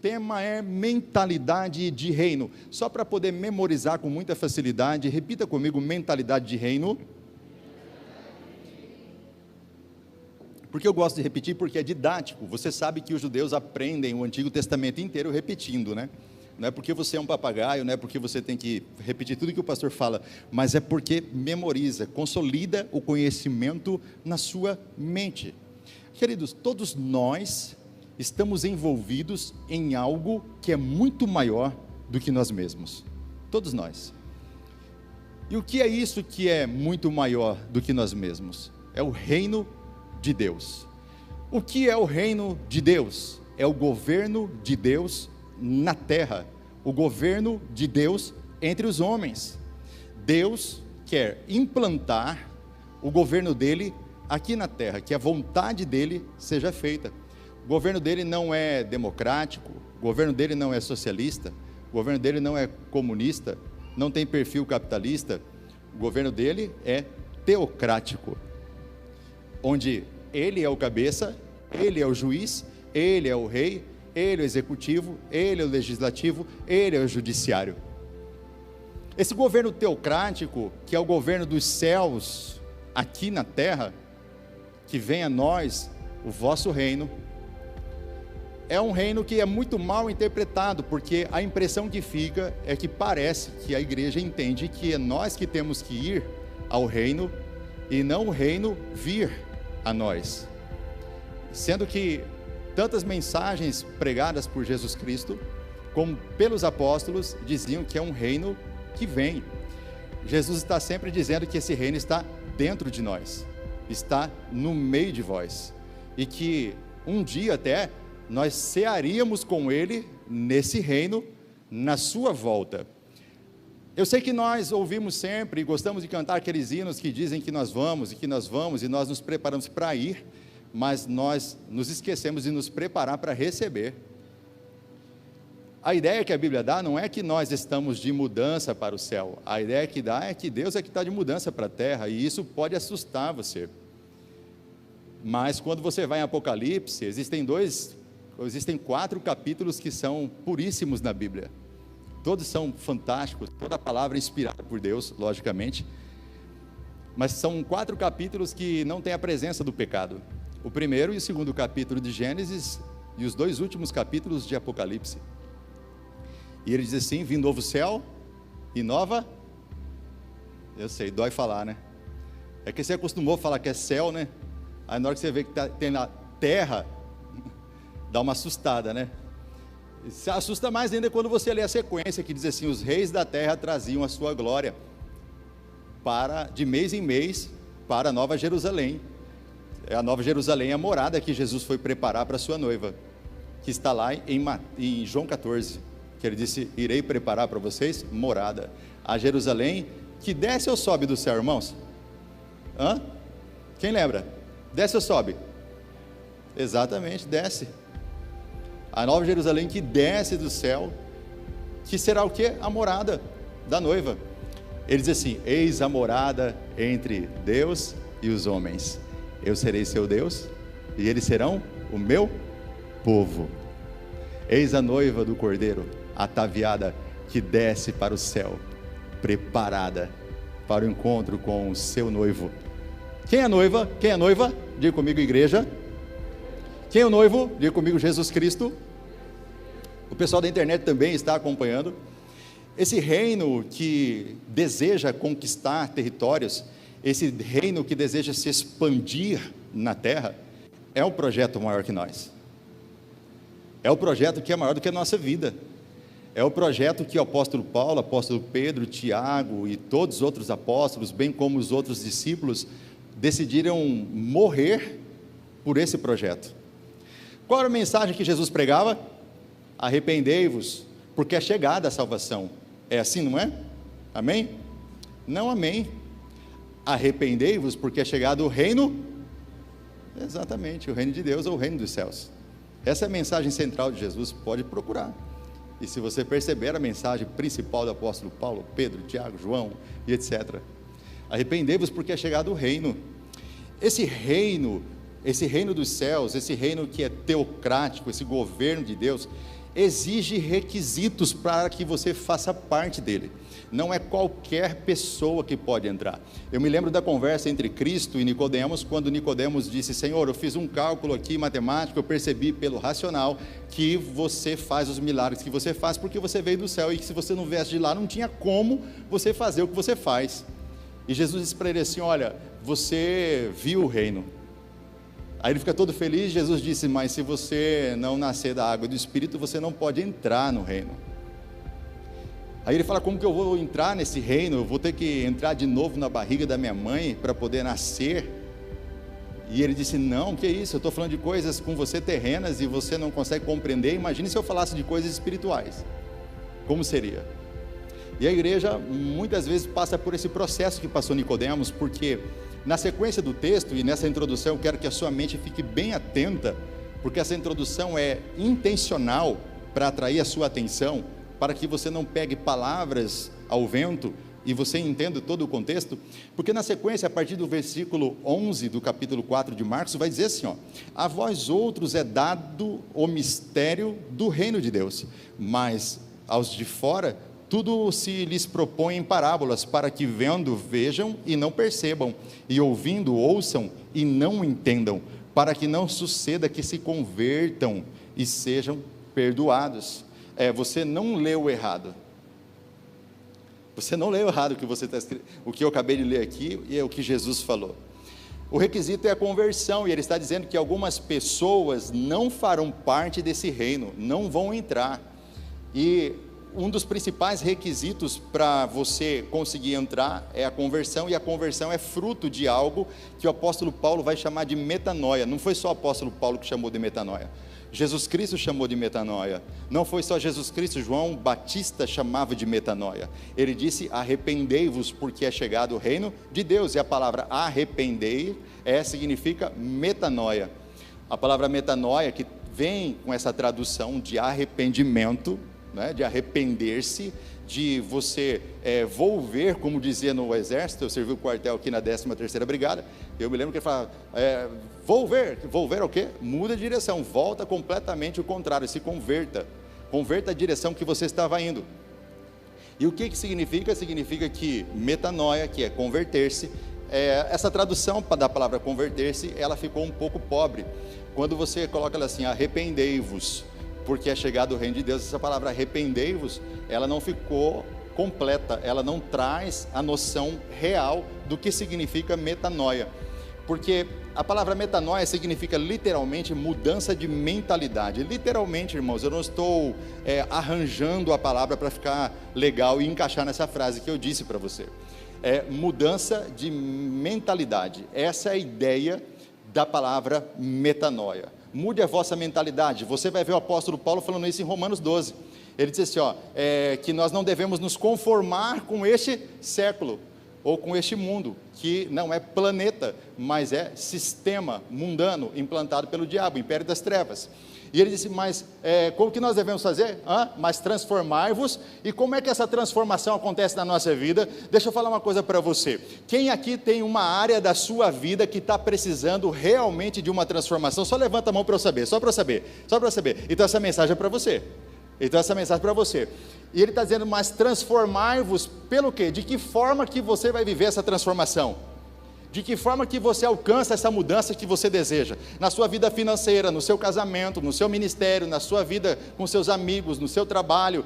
tema é mentalidade de reino. Só para poder memorizar com muita facilidade, repita comigo: mentalidade de reino. Porque eu gosto de repetir, porque é didático. Você sabe que os judeus aprendem o Antigo Testamento inteiro repetindo, né? Não é porque você é um papagaio, não é porque você tem que repetir tudo que o pastor fala, mas é porque memoriza, consolida o conhecimento na sua mente. Queridos, todos nós estamos envolvidos em algo que é muito maior do que nós mesmos. Todos nós. E o que é isso que é muito maior do que nós mesmos? É o reino de Deus. O que é o reino de Deus? É o governo de Deus na terra, o governo de Deus entre os homens. Deus quer implantar o governo dele aqui na terra, que a vontade dele seja feita. O governo dele não é democrático, o governo dele não é socialista, o governo dele não é comunista, não tem perfil capitalista. O governo dele é teocrático, onde ele é o cabeça, ele é o juiz, ele é o rei, ele é o executivo, ele é o legislativo, ele é o judiciário. Esse governo teocrático, que é o governo dos céus aqui na terra, que vem a nós o vosso reino, é um reino que é muito mal interpretado, porque a impressão que fica é que parece que a igreja entende que é nós que temos que ir ao reino e não o reino vir a nós, sendo que tantas mensagens pregadas por Jesus Cristo, como pelos apóstolos, diziam que é um reino que vem. Jesus está sempre dizendo que esse reino está dentro de nós, está no meio de vós, e que um dia até nós cearíamos com ele nesse reino, na sua volta. Eu sei que nós ouvimos sempre e gostamos de cantar aqueles hinos que dizem que nós vamos e nós nos preparamos para ir, mas nós nos esquecemos de nos preparar para receber. A ideia que a Bíblia dá não é que nós estamos de mudança para o céu, a ideia que dá é que Deus é que está de mudança para a terra, e isso pode assustar você. Mas quando você vai em Apocalipse, existem 4 capítulos que são puríssimos na Bíblia. Todos são fantásticos, toda a palavra é inspirada por Deus, logicamente, mas são 4 capítulos que não tem a presença do pecado. O primeiro e o segundo capítulo de Gênesis e os 2 últimos capítulos de Apocalipse. E ele diz assim: vi novo céu e nova... Eu sei, dói falar, né? É que você acostumou a falar que é céu, né? Aí na hora que você vê que tem na terra, dá uma assustada, né? Se assusta mais ainda quando você lê a sequência que diz assim: os reis da terra traziam a sua glória de mês em mês para a Nova Jerusalém. A Nova Jerusalém é a morada que Jesus foi preparar para a sua noiva, que está lá em João 14, que ele disse: irei preparar para vocês morada. A Jerusalém que desce ou sobe do céu, irmãos? Quem lembra? Desce ou sobe? Exatamente, desce. A Nova Jerusalém que desce do céu, que será o quê? A morada da noiva. Ele diz assim: eis a morada entre Deus e os homens. Eu serei seu Deus e eles serão o meu povo. Eis a noiva do Cordeiro, ataviada, que desce para o céu, preparada para o encontro com o seu noivo. Quem é a noiva? Quem é a noiva? Diga comigo, igreja. Quem é o noivo? Diga comigo, Jesus Cristo. O pessoal da internet também está acompanhando. Esse reino que deseja conquistar territórios, esse reino que deseja se expandir na terra, é um projeto maior que nós. É o projeto que é maior do que a nossa vida. É o projeto que o apóstolo Paulo, apóstolo Pedro, Tiago e todos os outros apóstolos, bem como os outros discípulos, decidiram morrer por esse projeto. Qual era a mensagem que Jesus pregava? Arrependei-vos, porque é chegada a salvação. É assim, não é? Amém? Não, amém. Arrependei-vos, porque é chegado o reino. Exatamente, o reino de Deus ou o reino dos céus. Essa é a mensagem central de Jesus, pode procurar. E se você perceber a mensagem principal do apóstolo Paulo, Pedro, Tiago, João e etc. Arrependei-vos, porque é chegado o reino. Esse reino dos céus, esse reino que é teocrático, esse governo de Deus, exige requisitos para que você faça parte dele. Não é qualquer pessoa que pode entrar. Eu me lembro da conversa entre Cristo e Nicodemos, quando Nicodemos disse: Senhor, eu fiz um cálculo aqui matemático, eu percebi pelo racional que você faz os milagres que você faz porque você veio do céu, e que se você não viesse de lá, não tinha como você fazer o que você faz. E Jesus disse para ele assim: olha, você viu o reino. Aí ele fica todo feliz. Jesus disse: mas se você não nascer da água e do Espírito, você não pode entrar no reino. Aí ele fala: como que eu vou entrar nesse reino? Eu vou ter que entrar de novo na barriga da minha mãe para poder nascer? E ele disse: não, que isso, eu estou falando de coisas com você terrenas e você não consegue compreender. Imagine se eu falasse de coisas espirituais, como seria? E a igreja muitas vezes passa por esse processo que passou Nicodemos, porque na sequência do texto e nessa introdução, eu quero que a sua mente fique bem atenta, porque essa introdução é intencional para atrair a sua atenção, para que você não pegue palavras ao vento e você entenda todo o contexto, porque na sequência, a partir do versículo 11 do capítulo 4 de Marcos, vai dizer assim: ó, a vós outros é dado o mistério do reino de Deus, mas aos de fora tudo se lhes propõe em parábolas, para que vendo vejam e não percebam, e ouvindo ouçam e não entendam, para que não suceda que se convertam e sejam perdoados. Você não leu errado. Você não leu errado o que eu acabei de ler aqui, e é o que Jesus falou. O requisito é a conversão, e ele está dizendo que algumas pessoas não farão parte desse reino, não vão entrar. E um dos principais requisitos para você conseguir entrar é a conversão, e a conversão é fruto de algo que o apóstolo Paulo vai chamar de metanoia. Não foi só o apóstolo Paulo que chamou de metanoia, Jesus Cristo chamou de metanoia. Não foi só Jesus Cristo, João Batista chamava de metanoia. Ele disse: arrependei-vos, porque é chegado o reino de Deus. E a palavra arrepender significa metanoia. A palavra metanoia, que vem com essa tradução de arrependimento, né, de arrepender-se, de você volver, como dizia no exército. Eu servi o quartel aqui na 13ª Brigada, eu me lembro que ele falava: volver é o quê? Muda de direção, volta completamente o contrário, se converta a direção que você estava indo. E o que significa? Significa que metanoia, que é converter-se, essa tradução da palavra converter-se, ela ficou um pouco pobre. Quando você coloca ela assim: arrependei-vos, porque é chegado o reino de Deus, essa palavra arrependei-vos, ela não ficou completa, ela não traz a noção real do que significa metanoia, porque a palavra metanoia significa literalmente mudança de mentalidade. Literalmente, irmãos, eu não estou arranjando a palavra para ficar legal e encaixar nessa frase que eu disse para você. Mudança de mentalidade, essa é a ideia da palavra metanoia. Mude a vossa mentalidade. Você vai ver o apóstolo Paulo falando isso em Romanos 12. Ele diz assim, que nós não devemos nos conformar com este século, ou com este mundo, que não é planeta, mas é sistema mundano, implantado pelo diabo, império das trevas. E ele disse: mas como que nós devemos fazer? Mas transformai-vos. E como é que essa transformação acontece na nossa vida? Deixa eu falar uma coisa para você. Quem aqui tem uma área da sua vida que está precisando realmente de uma transformação? Só levanta a mão para eu saber, só para saber. Então essa mensagem é para você. E ele está dizendo: mas transformai-vos pelo quê? De que forma que você vai viver essa transformação? De que forma que você alcança essa mudança que você deseja? Na sua vida financeira, no seu casamento, no seu ministério, na sua vida com seus amigos, no seu trabalho,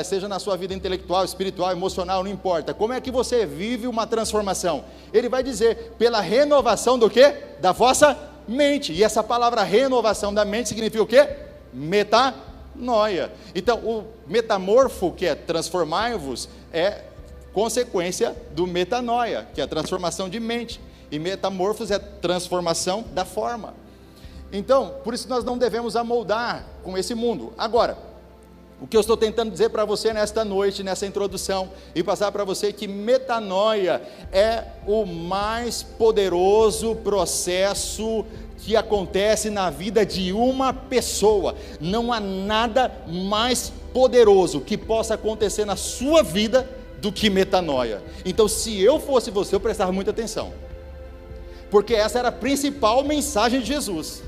seja na sua vida intelectual, espiritual, emocional, não importa. Como é que você vive uma transformação? Ele vai dizer: pela renovação do quê? Da vossa mente. E essa palavra renovação da mente significa o quê? Metanoia. Então, o metamorfo, que é transformai-vos, é consequência do metanoia, que é a transformação de mente. E metamorfos é transformação da forma. Então, por isso nós não devemos amoldar com esse mundo. Agora, o que eu estou tentando dizer para você nesta noite, nessa introdução, e passar para você, que metanoia é o mais poderoso processo que acontece na vida de uma pessoa. Não há nada mais poderoso que possa acontecer na sua vida do que metanoia. Então, se eu fosse você, eu prestava muita atenção, porque essa era a principal mensagem de Jesus.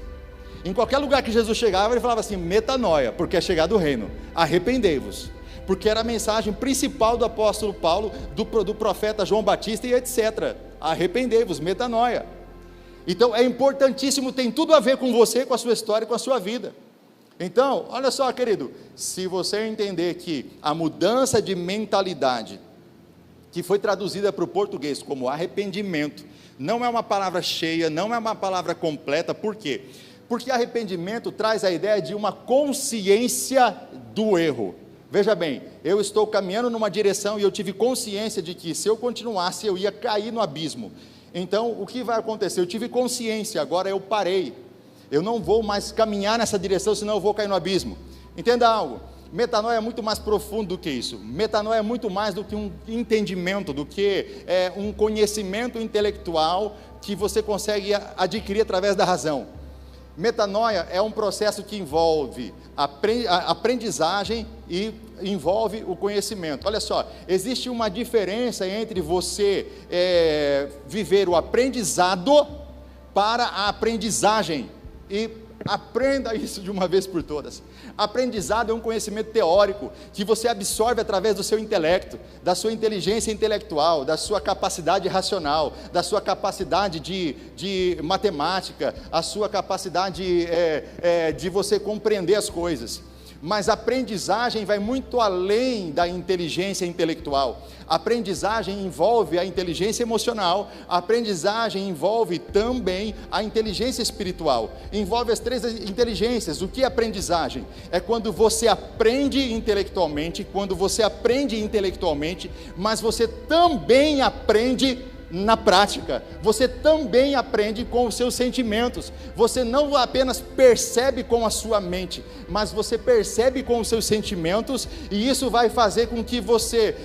Em qualquer lugar que Jesus chegava, ele falava assim: metanoia, porque é chegado o reino, arrependei-vos, porque era a mensagem principal do apóstolo Paulo, do profeta João Batista e etc. Arrependei-vos, metanoia. Então é importantíssimo, tem tudo a ver com você, com a sua história, com a sua vida. Então, olha só, querido, se você entender que a mudança de mentalidade, que foi traduzida para o português como arrependimento, não é uma palavra cheia, não é uma palavra completa. Por quê? Porque arrependimento traz a ideia de uma consciência do erro. Veja bem, eu estou caminhando numa direção e eu tive consciência de que se eu continuasse eu ia cair no abismo. Então o que vai acontecer? Eu tive consciência, agora eu parei, eu não vou mais caminhar nessa direção, senão eu vou cair no abismo. Entenda algo, metanoia é muito mais profundo do que isso. Metanoia é muito mais do que um entendimento, do que um conhecimento intelectual que você consegue adquirir através da razão. Metanoia é um processo que envolve aprendizagem e envolve o conhecimento. Olha só, existe uma diferença entre você viver o aprendizado para a aprendizagem, e aprenda isso de uma vez por todas. Aprendizado é um conhecimento teórico que você absorve através do seu intelecto, da sua inteligência intelectual, da sua capacidade racional, da sua capacidade de matemática, a sua capacidade de você compreender as coisas. Mas a aprendizagem vai muito além da inteligência intelectual. A aprendizagem envolve a inteligência emocional, a aprendizagem envolve também a inteligência espiritual, envolve as três inteligências. O que é aprendizagem? É quando você aprende intelectualmente, mas você também aprende na prática, você também aprende com os seus sentimentos. Você não apenas percebe com a sua mente, mas você percebe com os seus sentimentos, e isso vai fazer com que você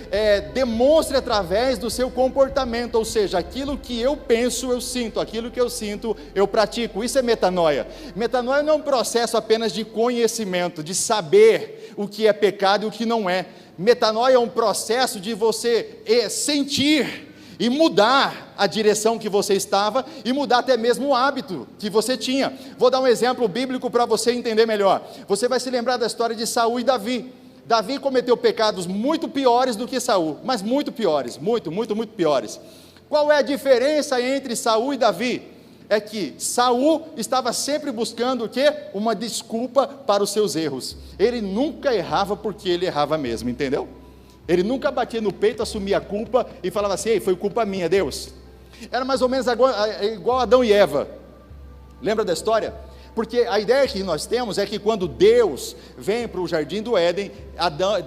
demonstre através do seu comportamento. Ou seja, aquilo que eu penso, eu sinto, aquilo que eu sinto, eu pratico. Isso é metanoia. Metanoia não é um processo apenas de conhecimento, de saber o que é pecado e o que não é. Metanoia é um processo de você sentir e mudar a direção que você estava, e mudar até mesmo o hábito que você tinha. Vou dar um exemplo bíblico para você entender melhor. Você vai se lembrar da história de Saul e Davi. Davi cometeu pecados muito piores do que Saul, mas muito piores, muito piores. Qual é a diferença entre Saul e Davi? É que Saul estava sempre buscando o quê? Uma desculpa para os seus erros. Ele nunca errava porque ele errava mesmo, entendeu? Ele nunca batia no peito, assumia a culpa e falava assim: ei, foi culpa minha, Deus. Era mais ou menos igual Adão e Eva. Lembra da história? Porque a ideia que nós temos é que quando Deus vem para o jardim do Éden,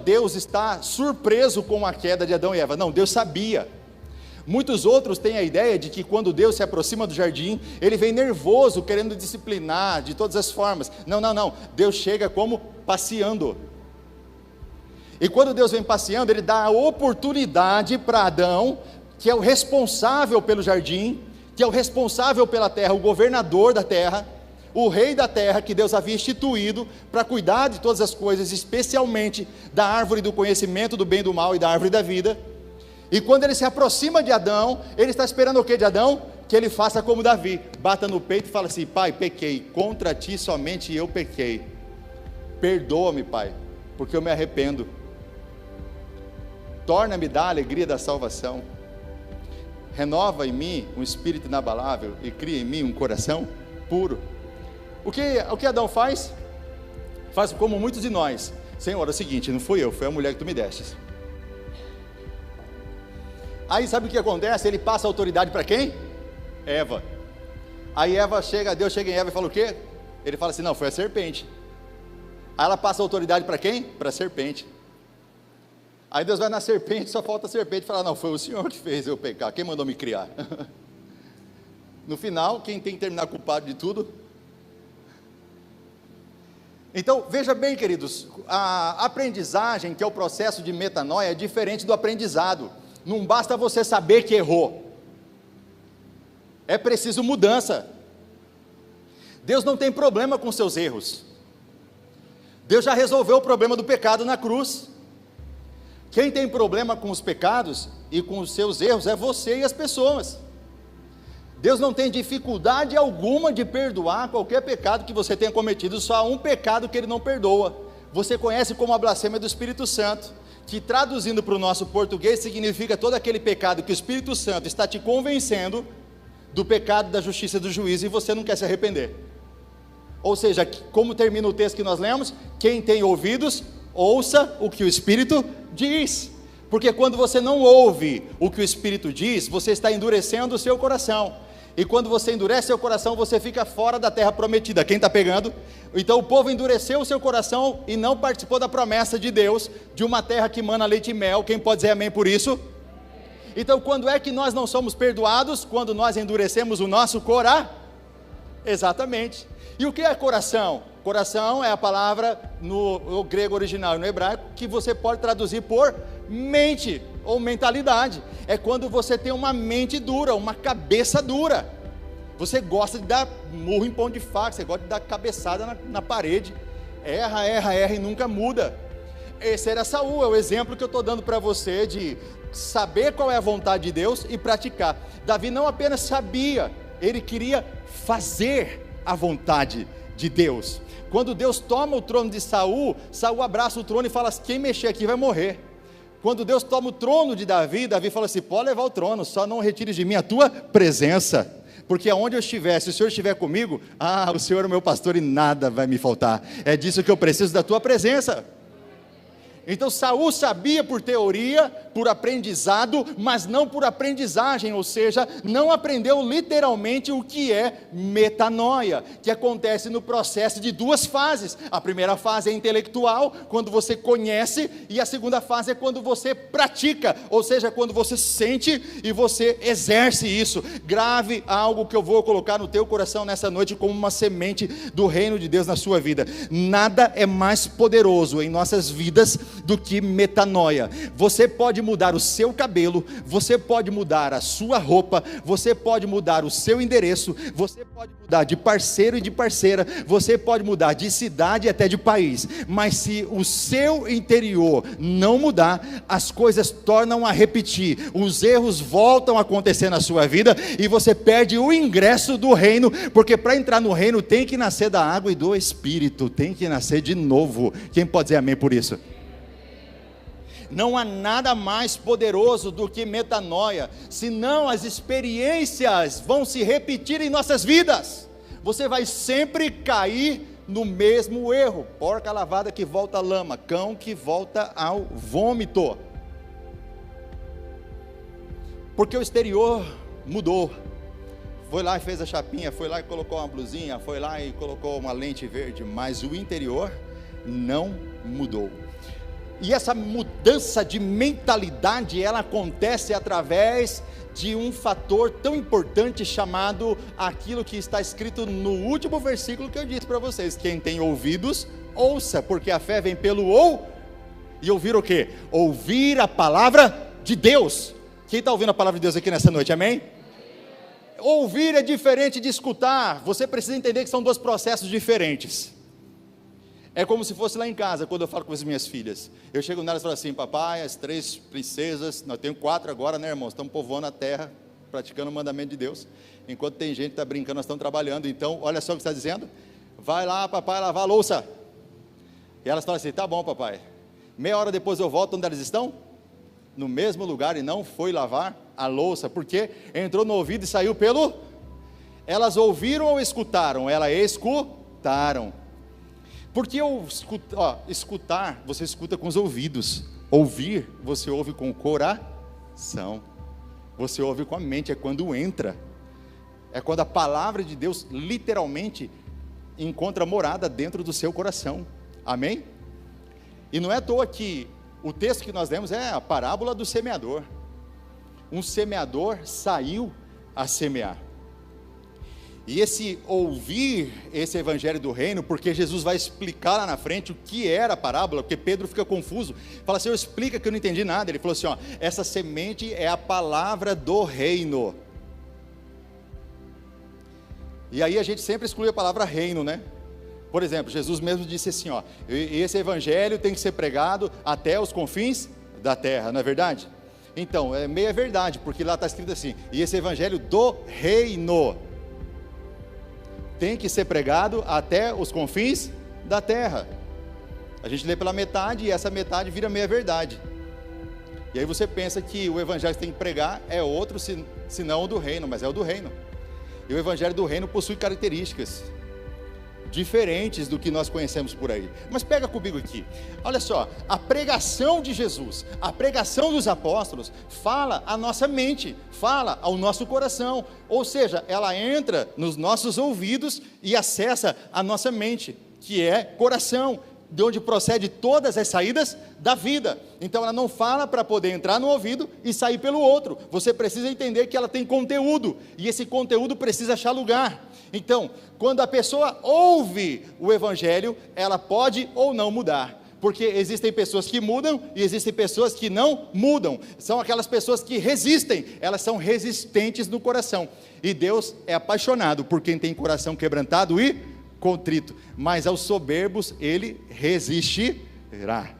Deus está surpreso com a queda de Adão e Eva. Não, Deus sabia. Muitos outros têm a ideia de que quando Deus se aproxima do jardim, ele vem nervoso, querendo disciplinar de todas as formas. Não, Deus chega como passeando. E quando Deus vem passeando, Ele dá a oportunidade para Adão, que é o responsável pelo jardim, que é o responsável pela terra, o governador da terra, o rei da terra, que Deus havia instituído para cuidar de todas as coisas, especialmente da árvore do conhecimento do bem e do mal e da árvore da vida. E quando Ele se aproxima de Adão, Ele está esperando o que de Adão? Que ele faça como Davi, bata no peito e fala assim: Pai, pequei, contra Ti somente eu pequei, perdoa-me, Pai, porque eu me arrependo. Torna-me da alegria da salvação, renova em mim um espírito inabalável e cria em mim um coração puro. O que Adão faz? Faz como muitos de nós: Senhor, é o seguinte, não fui eu, foi a mulher que Tu me destes. Aí sabe o que acontece? Ele passa a autoridade para quem? Eva. Aí Deus chega em Eva e fala o quê? Ele fala assim: não, foi a serpente. Aí ela passa a autoridade para quem? Para a serpente. Aí Deus vai na serpente, só falta a serpente falar: não, foi o Senhor que fez eu pecar, quem mandou me criar? No final, quem tem que terminar culpado de tudo? Então, veja bem, queridos, a aprendizagem, que é o processo de metanoia, é diferente do aprendizado. Não basta você saber que errou, é preciso mudança. Deus não tem problema com seus erros. Deus já resolveu o problema do pecado na cruz. Quem tem problema com os pecados e com os seus erros é você e as pessoas. Deus não tem dificuldade alguma de perdoar qualquer pecado que você tenha cometido, só há um pecado que Ele não perdoa. Você conhece como a blasfêmia do Espírito Santo, que traduzindo para o nosso português significa todo aquele pecado que o Espírito Santo está te convencendo do pecado, da justiça e do juízo, e você não quer se arrepender. Ou seja, como termina o texto que nós lemos? Quem tem ouvidos, ouça o que o Espírito diz. Porque quando você não ouve o que o Espírito diz, você está endurecendo o seu coração. E quando você endurece seu coração, você fica fora da terra prometida. Quem está pegando? Então o povo endureceu o seu coração e não participou da promessa de Deus, de uma terra que mana leite e mel. Quem pode dizer amém por isso? Então quando é que nós não somos perdoados? Quando nós endurecemos o nosso coração. Exatamente. E o que é coração? Coração é a palavra no grego original e no hebraico, que você pode traduzir por mente ou mentalidade. É quando você tem uma mente dura, uma cabeça dura. Você gosta de dar murro em pão de faca, você gosta de dar cabeçada na parede. Erra e nunca muda. Esse era Saul, é o exemplo que eu estou dando para você de saber qual é a vontade de Deus e praticar. Davi não apenas sabia, ele queria fazer a vontade de Deus. Quando Deus toma o trono de Saul, Saul abraça o trono e fala: quem mexer aqui vai morrer. Quando Deus toma o trono de Davi, Davi fala assim: pode levar o trono, só não retire de mim a tua presença, porque aonde eu estiver, se o Senhor estiver comigo, o Senhor é o meu pastor e nada vai me faltar. É disso que eu preciso, da tua presença. Então Saul sabia por teoria, por aprendizado, mas não por aprendizagem, ou seja, não aprendeu literalmente o que é metanoia, que acontece no processo de duas fases. A primeira fase é intelectual, quando você conhece, e a segunda fase é quando você pratica, ou seja, quando você sente e você exerce isso. Grave algo que eu vou colocar no teu coração nessa noite como uma semente do reino de Deus na sua vida. Nada é mais poderoso em nossas vidas do que metanoia. Você pode mudar o seu cabelo, você pode mudar a sua roupa, você pode mudar o seu endereço, você pode mudar de parceiro e de parceira, você pode mudar de cidade e até de país, mas se o seu interior não mudar, as coisas tornam a repetir, os erros voltam a acontecer na sua vida e você perde o ingresso do reino, porque para entrar no reino tem que nascer da água e do Espírito, tem que nascer de novo. Quem pode dizer amém por isso? Não há nada mais poderoso do que metanoia, senão as experiências vão se repetir em nossas vidas. Você vai sempre cair no mesmo erro: porca lavada que volta à lama, cão que volta ao vômito. Porque o exterior mudou. Foi lá e fez a chapinha, foi lá e colocou uma blusinha, foi lá e colocou uma lente verde, mas o interior não mudou. E essa mudança de mentalidade, ela acontece através de um fator tão importante chamado aquilo que está escrito no último versículo que eu disse para vocês: quem tem ouvidos, ouça, porque a fé vem pelo e ouvir o quê? Ouvir a palavra de Deus. Quem está ouvindo a palavra de Deus aqui nessa noite, amém? Ouvir é diferente de escutar. Você precisa entender que são dois processos diferentes. É como se fosse lá em casa, quando eu falo com as minhas filhas. Eu chego nelas e falo assim: papai, as 3 princesas, nós temos 4 agora, né, irmãos? Estamos povoando a terra, praticando o mandamento de Deus. Enquanto tem gente que está brincando, nós estamos trabalhando. Então, olha só o que está dizendo: vai lá, papai, lavar a louça. E elas falam assim: tá bom, papai. Meia hora depois eu volto, onde elas estão? No mesmo lugar, e não foi lavar a louça, porque entrou no ouvido e saiu pelo... Elas ouviram ou escutaram? Elas escutaram. Porque escutar, você escuta com os ouvidos. Ouvir, você ouve com o coração. Você ouve com a mente, é quando entra. É quando a palavra de Deus literalmente encontra morada dentro do seu coração. Amém? E não é à toa que o texto que nós lemos é a parábola do semeador. Um semeador saiu a semear. E esse ouvir esse evangelho do reino, porque Jesus vai explicar lá na frente o que era a parábola, porque Pedro fica confuso, fala: Senhor, explica que eu não entendi nada. Ele falou assim: essa semente é a palavra do reino. E aí a gente sempre exclui a palavra reino, né? Por exemplo, Jesus mesmo disse assim: esse evangelho tem que ser pregado até os confins da terra, não é verdade? Então, é meia verdade, porque lá está escrito assim: e esse evangelho do reino tem que ser pregado até os confins da terra. A gente lê pela metade e essa metade vira meia verdade. E aí você pensa que o evangelho que tem que pregar é outro, senão o do reino, mas é o do reino. E o evangelho do reino possui características diferentes do que nós conhecemos por aí. Mas pega comigo aqui, olha só, a pregação de Jesus, a pregação dos apóstolos, fala à nossa mente, fala ao nosso coração, ou seja, ela entra nos nossos ouvidos e acessa a nossa mente, que é coração, de onde procede todas as saídas da vida. Então ela não fala para poder entrar no ouvido e sair pelo outro, você precisa entender que ela tem conteúdo, e esse conteúdo precisa achar lugar. Então, quando a pessoa ouve o evangelho, ela pode ou não mudar, porque existem pessoas que mudam e existem pessoas que não mudam, são aquelas pessoas que resistem, elas são resistentes no coração, e Deus é apaixonado por quem tem coração quebrantado e contrito, mas aos soberbos Ele resistirá.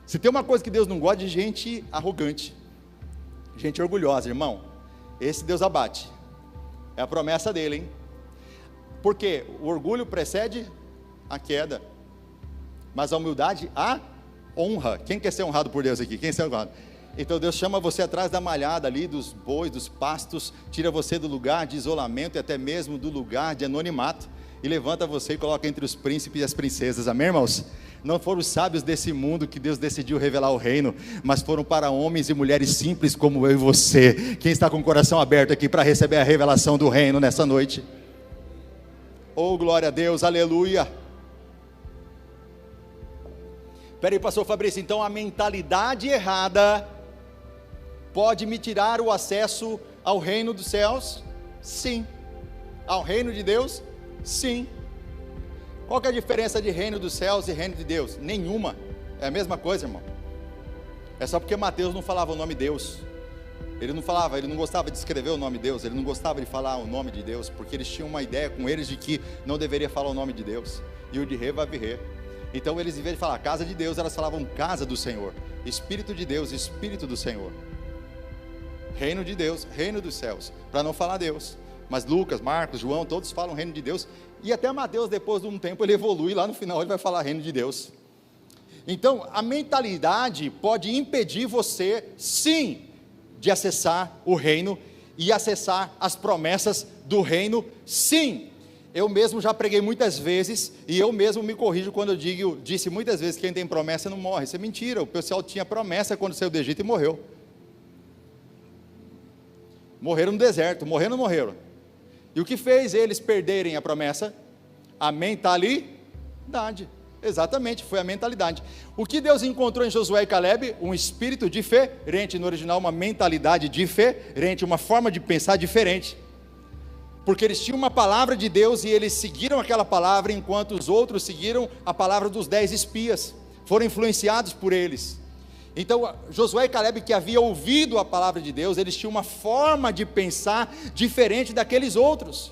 Se tem uma coisa que Deus não gosta, de gente arrogante, gente orgulhosa, irmão, esse Deus abate, é a promessa dele, hein? Porque o orgulho precede a queda, mas a humildade a honra. Quem quer ser honrado por Deus aqui? Quem quer ser honrado? Então Deus chama você atrás da malhada ali, dos bois, dos pastos, tira você do lugar de isolamento e até mesmo do lugar de anonimato, e levanta você e coloca entre os príncipes e as princesas, amém, irmãos? Não foram os sábios desse mundo que Deus decidiu revelar o reino, mas foram para homens e mulheres simples como eu e você. Quem está com o coração aberto aqui para receber a revelação do reino nessa noite? Oh, glória a Deus, aleluia. Espera aí, pastor Fabrício, então a mentalidade errada pode me tirar o acesso ao reino dos céus? Sim. Ao reino de Deus? Sim. Qual que é a diferença de reino dos céus e reino de Deus? Nenhuma, é a mesma coisa, irmão. É só porque Mateus não falava o nome Deus. Ele não falava, ele não gostava de escrever o nome de Deus, ele não gostava de falar o nome de Deus, porque eles tinham uma ideia com eles de que não deveria falar o nome de Deus, e o de rei vai vir. Então eles, em vez de falar casa de Deus, elas falavam casa do Senhor, Espírito de Deus, Espírito do Senhor, reino de Deus, reino dos céus, para não falar Deus. Mas Lucas, Marcos, João, todos falam reino de Deus, e até Mateus, depois de um tempo, ele evolui, lá no final ele vai falar reino de Deus. Então a mentalidade pode impedir você, sim, de acessar o reino e acessar as promessas do reino, sim. Eu mesmo já preguei muitas vezes, e eu mesmo me corrijo quando eu disse muitas vezes que quem tem promessa não morre. Isso é mentira, o pessoal tinha promessa quando saiu do Egito e morreu. Morreram no deserto, morreram. E o que fez eles perderem a promessa? A mentalidade. Exatamente, foi a mentalidade. O que Deus encontrou em Josué e Caleb? Um espírito diferente, no original uma mentalidade diferente, uma forma de pensar diferente, porque eles tinham uma palavra de Deus e eles seguiram aquela palavra, enquanto os outros seguiram a palavra dos 10 espias, foram influenciados por eles. Então Josué e Caleb, que haviam ouvido a palavra de Deus, eles tinham uma forma de pensar diferente daqueles outros.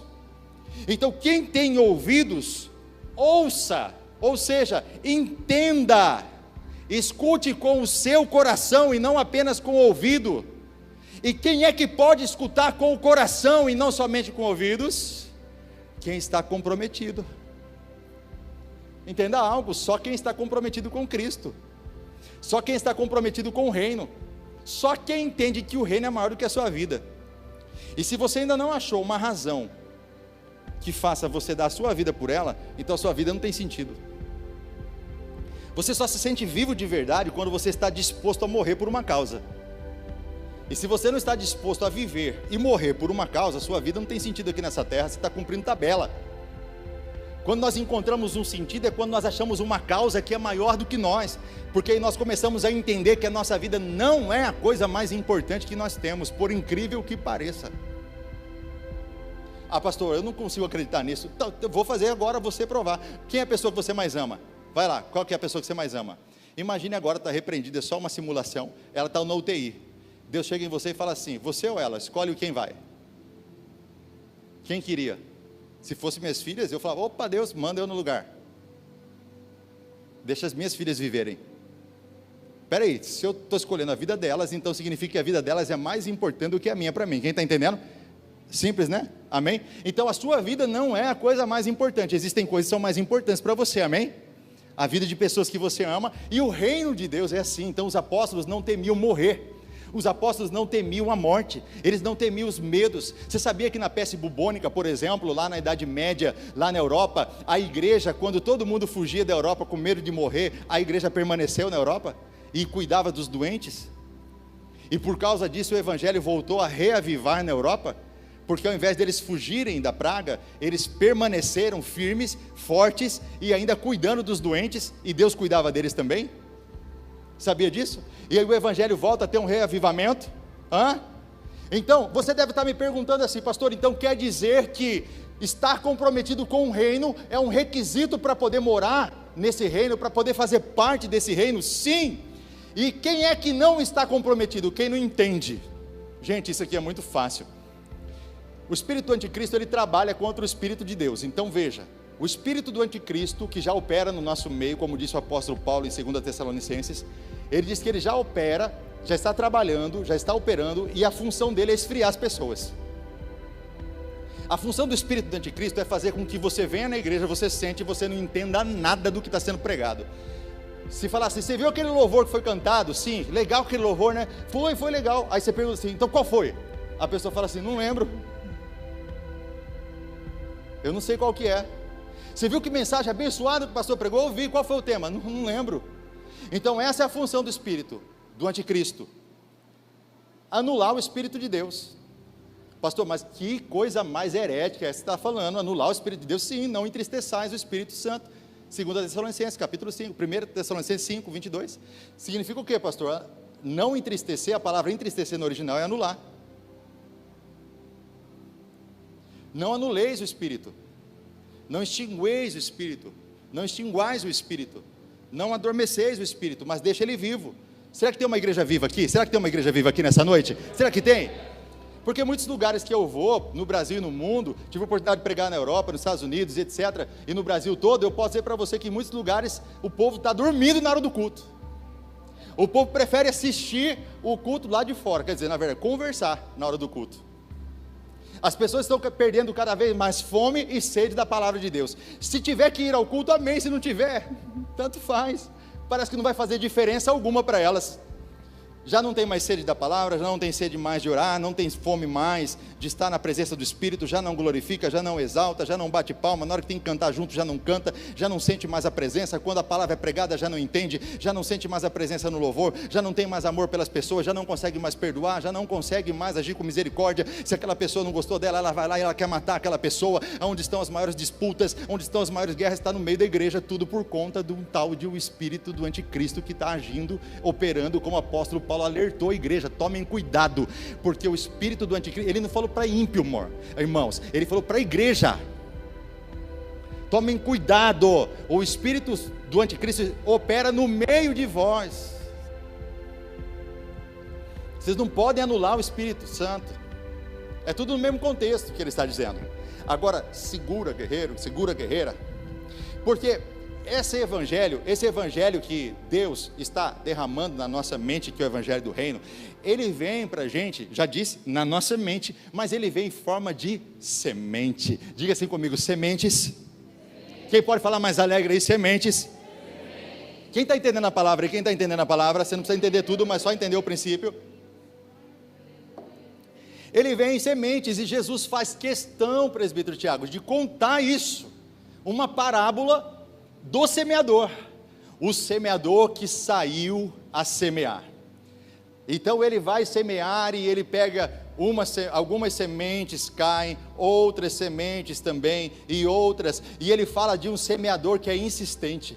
Então quem tem ouvidos, ouça, ou seja, entenda, escute com o seu coração e não apenas com o ouvido. E quem é que pode escutar com o coração e não somente com ouvidos? Quem está comprometido. Entenda algo, só quem está comprometido com Cristo, só quem está comprometido com o reino, só quem entende que o reino é maior do que a sua vida. E se você ainda não achou uma razão que faça você dar a sua vida por ela, então a sua vida não tem sentido. Você só se sente vivo de verdade quando você está disposto a morrer por uma causa. E se você não está disposto a viver e morrer por uma causa, a sua vida não tem sentido aqui nessa terra, você está cumprindo tabela. Quando nós encontramos um sentido é quando nós achamos uma causa que é maior do que nós, porque aí nós começamos a entender que a nossa vida não é a coisa mais importante que nós temos, por incrível que pareça. Ah, pastor, eu não consigo acreditar nisso. Então, eu vou fazer agora você provar. Quem é a pessoa que você mais ama? Vai lá, qual que é a pessoa que você mais ama? Imagine agora, está repreendida, é só uma simulação, ela está na UTI. Deus chega em você e fala assim, você ou ela, escolhe quem vai. Quem queria? Se fosse minhas filhas, eu falava, opa, Deus, manda eu no lugar. Deixa as minhas filhas viverem. peraí, se eu estou escolhendo a vida delas, então significa que a vida delas é mais importante do que a minha para mim. Quem está entendendo? Simples, né? Amém? Então a sua vida não é a coisa mais importante, existem coisas que são mais importantes para você, amém? A vida de pessoas que você ama, e o reino de Deus é assim. Então os apóstolos não temiam morrer, os apóstolos não temiam a morte, eles não temiam os medos. Você sabia que na peste bubônica, por exemplo, lá na Idade Média, lá na Europa, a igreja, quando todo mundo fugia da Europa com medo de morrer, a igreja permaneceu na Europa e cuidava dos doentes? E por causa disso o evangelho voltou a reavivar na Europa, porque ao invés deles fugirem da praga, eles permaneceram firmes, fortes e ainda cuidando dos doentes, e Deus cuidava deles também. Sabia disso? E aí o evangelho volta a ter um reavivamento. Então, você deve estar me perguntando assim, pastor, então quer dizer que estar comprometido com o reino é um requisito para poder morar nesse reino, para poder fazer parte desse reino? Sim. E quem é que não está comprometido? Quem não entende? Gente, isso aqui é muito fácil. O espírito do anticristo, ele trabalha contra o espírito de Deus. Então veja, o espírito do anticristo, que já opera no nosso meio, como disse o apóstolo Paulo em 2 Tessalonicenses, ele diz que ele já opera, já está trabalhando, já está operando, e a função dele é esfriar as pessoas. A função do espírito do anticristo é fazer com que você venha na igreja, você sente e você não entenda nada do que está sendo pregado. Se falar assim, você viu aquele louvor que foi cantado? Sim, legal aquele louvor, né? Foi legal. Aí você pergunta assim, então qual foi? A pessoa fala assim, não lembro. Eu não sei qual que é. Você viu que mensagem abençoada que o pastor pregou? Eu vi, qual foi o tema? Não lembro. Então essa é a função do espírito, do anticristo. Anular o espírito de Deus. Pastor, mas que coisa mais herética é você está falando? Anular o espírito de Deus? Sim, não entristeçais o Espírito Santo. 2 Tessalonicenses, capítulo 5, 1 Tessalonicenses 5, 22. Significa o que, pastor? Não entristecer, a palavra entristecer no original é anular. Não anuleis o Espírito, não extingueis o Espírito, não extinguais o Espírito, não adormeceis o Espírito, mas deixa ele vivo. Será que tem uma igreja viva aqui? Será que tem uma igreja viva aqui nessa noite? Será que tem? Porque muitos lugares que eu vou, no Brasil e no mundo, tive a oportunidade de pregar na Europa, nos Estados Unidos, etc., e no Brasil todo, eu posso dizer para você que em muitos lugares o povo está dormindo na hora do culto. O povo prefere assistir o culto lá de fora, quer dizer, na verdade, conversar na hora do culto. As pessoas estão perdendo cada vez mais fome e sede da palavra de Deus. Se tiver que ir ao culto, amém. Se não tiver, tanto faz. Parece que não vai fazer diferença alguma para elas. Já não tem mais sede da palavra, já não tem sede mais de orar, não tem fome mais de estar na presença do Espírito, já não glorifica, já não exalta, já não bate palma, na hora que tem que cantar junto já não canta, já não sente mais a presença, quando a palavra é pregada já não entende, já não sente mais a presença no louvor, já não tem mais amor pelas pessoas, já não consegue mais perdoar, já não consegue mais agir com misericórdia. Se aquela pessoa não gostou dela, ela vai lá e ela quer matar aquela pessoa. Onde estão as maiores disputas, onde estão as maiores guerras, está no meio da igreja, tudo por conta de um tal de o espírito do anticristo que está agindo, operando, como o apóstolo Paulo alertou a igreja, tomem cuidado, porque o espírito do anticristo, ele não falou para ímpio, irmãos, ele falou para a igreja, tomem cuidado, o espírito do anticristo opera no meio de vós, vocês não podem anular o Espírito Santo, é tudo no mesmo contexto que ele está dizendo. Agora, segura guerreiro, segura guerreira, porque esse evangelho que Deus está derramando na nossa mente, que é o evangelho do reino, ele vem para a gente, já disse, na nossa mente, mas ele vem em forma de semente. Diga assim comigo, sementes. Quem pode falar mais alegre aí? Sementes. Quem está entendendo a palavra? Quem está entendendo a palavra? Você não precisa entender tudo, mas só entender o princípio. Ele vem em sementes, e Jesus faz questão, presbítero Tiago, de contar isso, uma parábola do semeador, o semeador que saiu a semear. Então ele vai semear e ele pega algumas sementes caem, outras sementes também, e outras, e ele fala de um semeador que é insistente,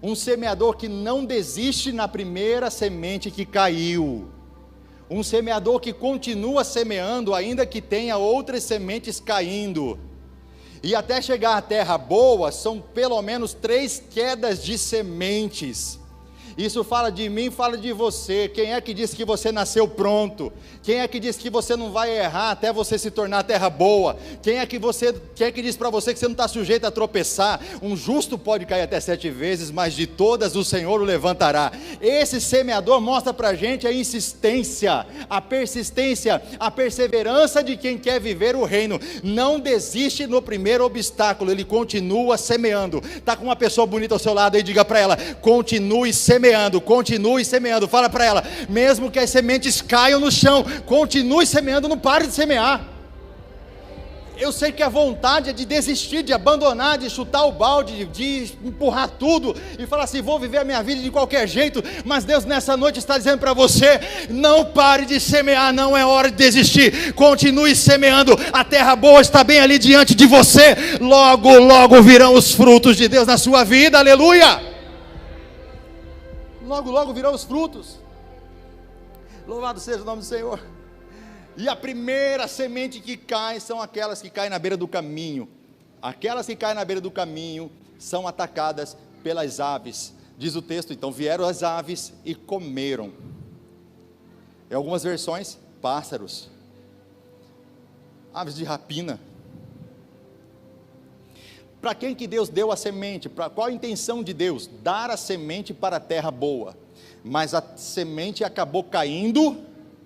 um semeador que não desiste na primeira semente que caiu, um semeador que continua semeando, ainda que tenha outras sementes caindo, e até chegar à terra boa, são pelo menos 3 quedas de sementes, Isso fala de mim, fala de você. Quem é que disse que você nasceu pronto? Quem é que disse que você não vai errar até você se tornar terra boa? Quem é que disse para você que você não está sujeito a tropeçar? Um justo pode cair até 7 vezes, mas de todas o Senhor o levantará. Esse semeador mostra para a gente a insistência, a persistência, a perseverança de quem quer viver o reino. Não desiste no primeiro obstáculo, ele continua semeando. Está com uma pessoa bonita ao seu lado aí, diga para ela: continue semeando, continue semeando. Fala para ela: mesmo que as sementes caiam no chão, continue semeando, não pare de semear. Eu sei que a vontade é de desistir, de abandonar, de chutar o balde, de empurrar tudo e falar assim: vou viver a minha vida de qualquer jeito. Mas Deus nessa noite está dizendo para você: não pare de semear, não é hora de desistir. Continue semeando, a terra boa está bem ali diante de você. Logo, logo virão os frutos de Deus na sua vida, aleluia. Logo, logo virão os frutos. Louvado seja o nome do Senhor. E a primeira semente que cai são aquelas que caem na beira do caminho. Aquelas que caem na beira do caminho são atacadas pelas aves. Diz o texto: então vieram as aves e comeram. Em algumas versões, pássaros, aves de rapina. Para quem que Deus deu a semente? Para qual a intenção de Deus? Dar a semente para a terra boa. Mas a semente acabou caindo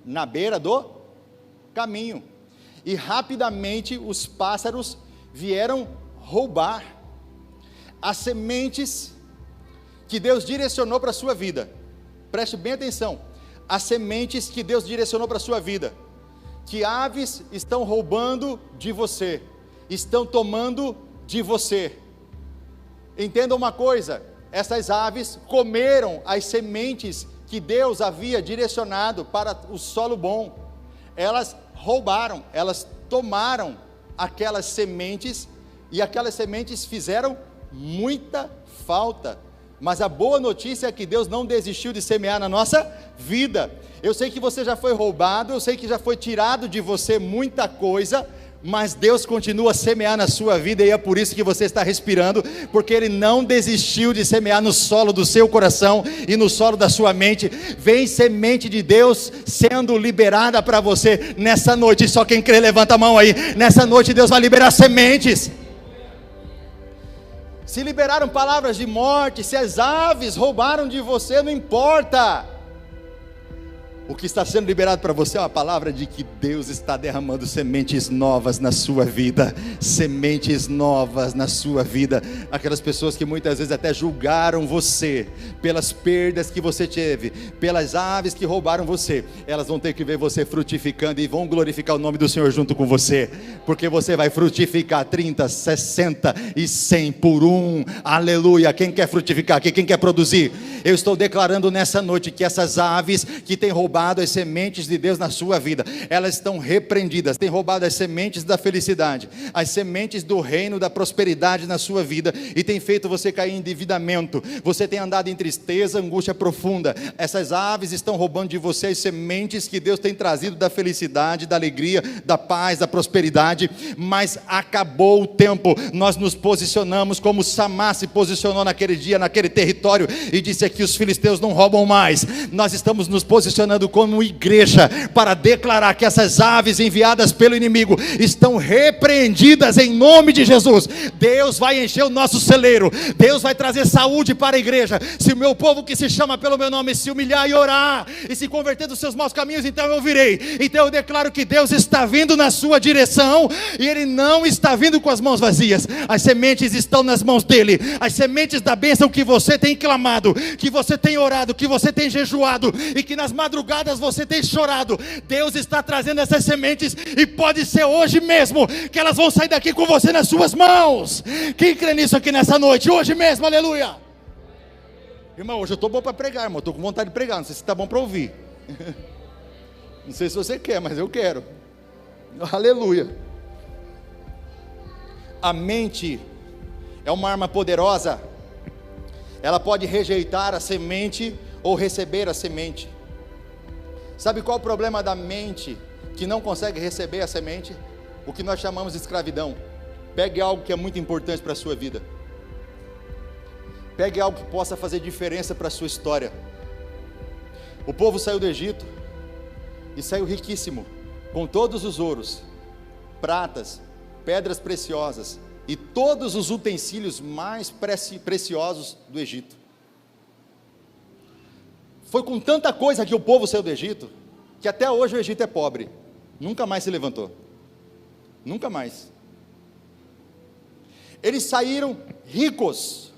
na beira do caminho, e rapidamente os pássaros vieram roubar as sementes que Deus direcionou para a sua vida. Preste bem atenção: as sementes que Deus direcionou para a sua vida, que aves estão roubando de você, estão tomando de você. Entenda uma coisa: essas aves comeram as sementes que Deus havia direcionado para o solo bom. Elas roubaram, elas tomaram aquelas sementes, e aquelas sementes fizeram muita falta. Mas a boa notícia é que Deus não desistiu de semear na nossa vida. Eu sei que você já foi roubado, eu sei que já foi tirado de você muita coisa, mas Deus continua a semear na sua vida, e é por isso que você está respirando, porque Ele não desistiu de semear no solo do seu coração e no solo da sua mente. Vem semente de Deus sendo liberada para você nessa noite. Só quem crê levanta a mão aí. Nessa noite Deus vai liberar sementes. Se liberaram palavras de morte, se as aves roubaram de você, não importa. O que está sendo liberado para você é uma palavra de que Deus está derramando sementes novas na sua vida. Sementes novas na sua vida. Aquelas pessoas que muitas vezes até julgaram você pelas perdas que você teve, pelas aves que roubaram você, elas vão ter que ver você frutificando e vão glorificar o nome do Senhor junto com você, porque você vai frutificar 30, 60 e 100 por um. Aleluia. Quem quer frutificar aqui? Quem quer produzir? Eu estou declarando nessa noite que essas aves que têm roubado as sementes de Deus na sua vida, elas estão repreendidas. Têm roubado as sementes da felicidade, as sementes do reino da prosperidade na sua vida, e tem feito você cair em endividamento. Você tem andado em tristeza, angústia profunda. Essas aves estão roubando de você as sementes que Deus tem trazido da felicidade, da alegria, da paz, da prosperidade. Mas acabou o tempo. Nós nos posicionamos como Samar se posicionou naquele dia, naquele território, e disse aqui: os filisteus não roubam mais. Nós estamos nos posicionando como igreja para declarar que essas aves enviadas pelo inimigo estão repreendidas em nome de Jesus. Deus vai encher o nosso celeiro, Deus vai trazer saúde para a igreja. Se o meu povo que se chama pelo meu nome se humilhar e orar e se converter dos seus maus caminhos, então eu virei. Então eu declaro que Deus está vindo na sua direção, e Ele não está vindo com as mãos vazias. As sementes estão nas mãos dEle, as sementes da bênção que você tem clamado, que você tem orado, que você tem jejuado, e que nas madrugadas você tem chorado. Deus está trazendo essas sementes, e pode ser hoje mesmo que elas vão sair daqui com você nas suas mãos. Quem crê nisso aqui nessa noite? Hoje mesmo, aleluia. Irmão, hoje eu estou bom para pregar, irmão. Estou com vontade de pregar, não sei se está bom para ouvir. Não sei se você quer, mas eu quero. Aleluia. A mente é uma arma poderosa. Ela pode rejeitar a semente ou receber a semente. Sabe qual o problema da mente que não consegue receber a semente? O que nós chamamos de escravidão. Pegue algo que é muito importante para a sua vida. Pegue algo que possa fazer diferença para a sua história. O povo saiu do Egito e saiu riquíssimo, com todos os ouros, pratas, pedras preciosas e todos os utensílios mais preciosos do Egito. Foi com tanta coisa que o povo saiu do Egito, que até hoje o Egito é pobre, nunca mais se levantou, nunca mais. Eles saíram ricos,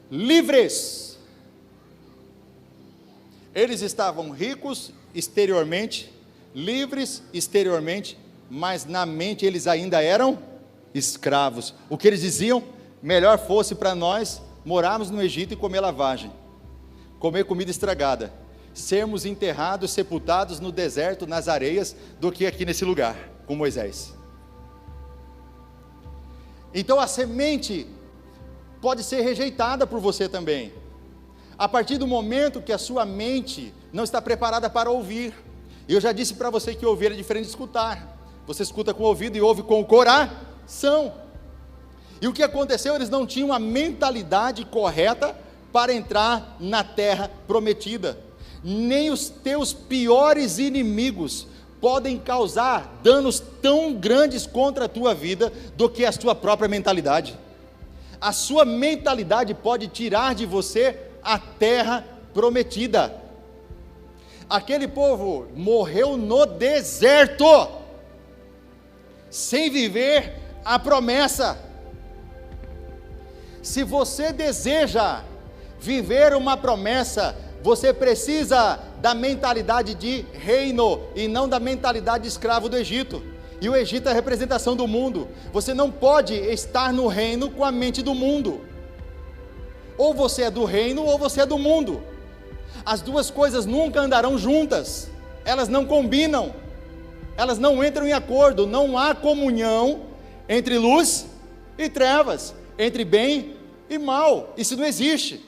livres. Eles estavam ricos exteriormente, livres exteriormente, mas na mente eles ainda eram escravos. O que eles diziam? Melhor fosse para nós morarmos no Egito e comer lavagem, comer comida estragada, sermos enterrados, sepultados no deserto, nas areias, do que aqui nesse lugar, com Moisés. Então a semente pode ser rejeitada por você também, a partir do momento que a sua mente não está preparada para ouvir. E eu já disse para você que ouvir é diferente de escutar. Você escuta com o ouvido e ouve com o coração. E o que aconteceu? Eles não tinham a mentalidade correta para entrar na terra prometida. Nem os teus piores inimigos podem causar danos tão grandes contra a tua vida do que a sua própria mentalidade. A sua mentalidade pode tirar de você a terra prometida. Aquele povo morreu no deserto, sem viver a promessa. Se você deseja viver uma promessa, você precisa da mentalidade de reino, e não da mentalidade de escravo do Egito. E o Egito é a representação do mundo. Você não pode estar no reino com a mente do mundo. Ou você é do reino, ou você é do mundo. As duas coisas nunca andarão juntas. Elas não combinam. Elas não entram em acordo. Não há comunhão entre luz e trevas, entre bem e mal. Isso não existe.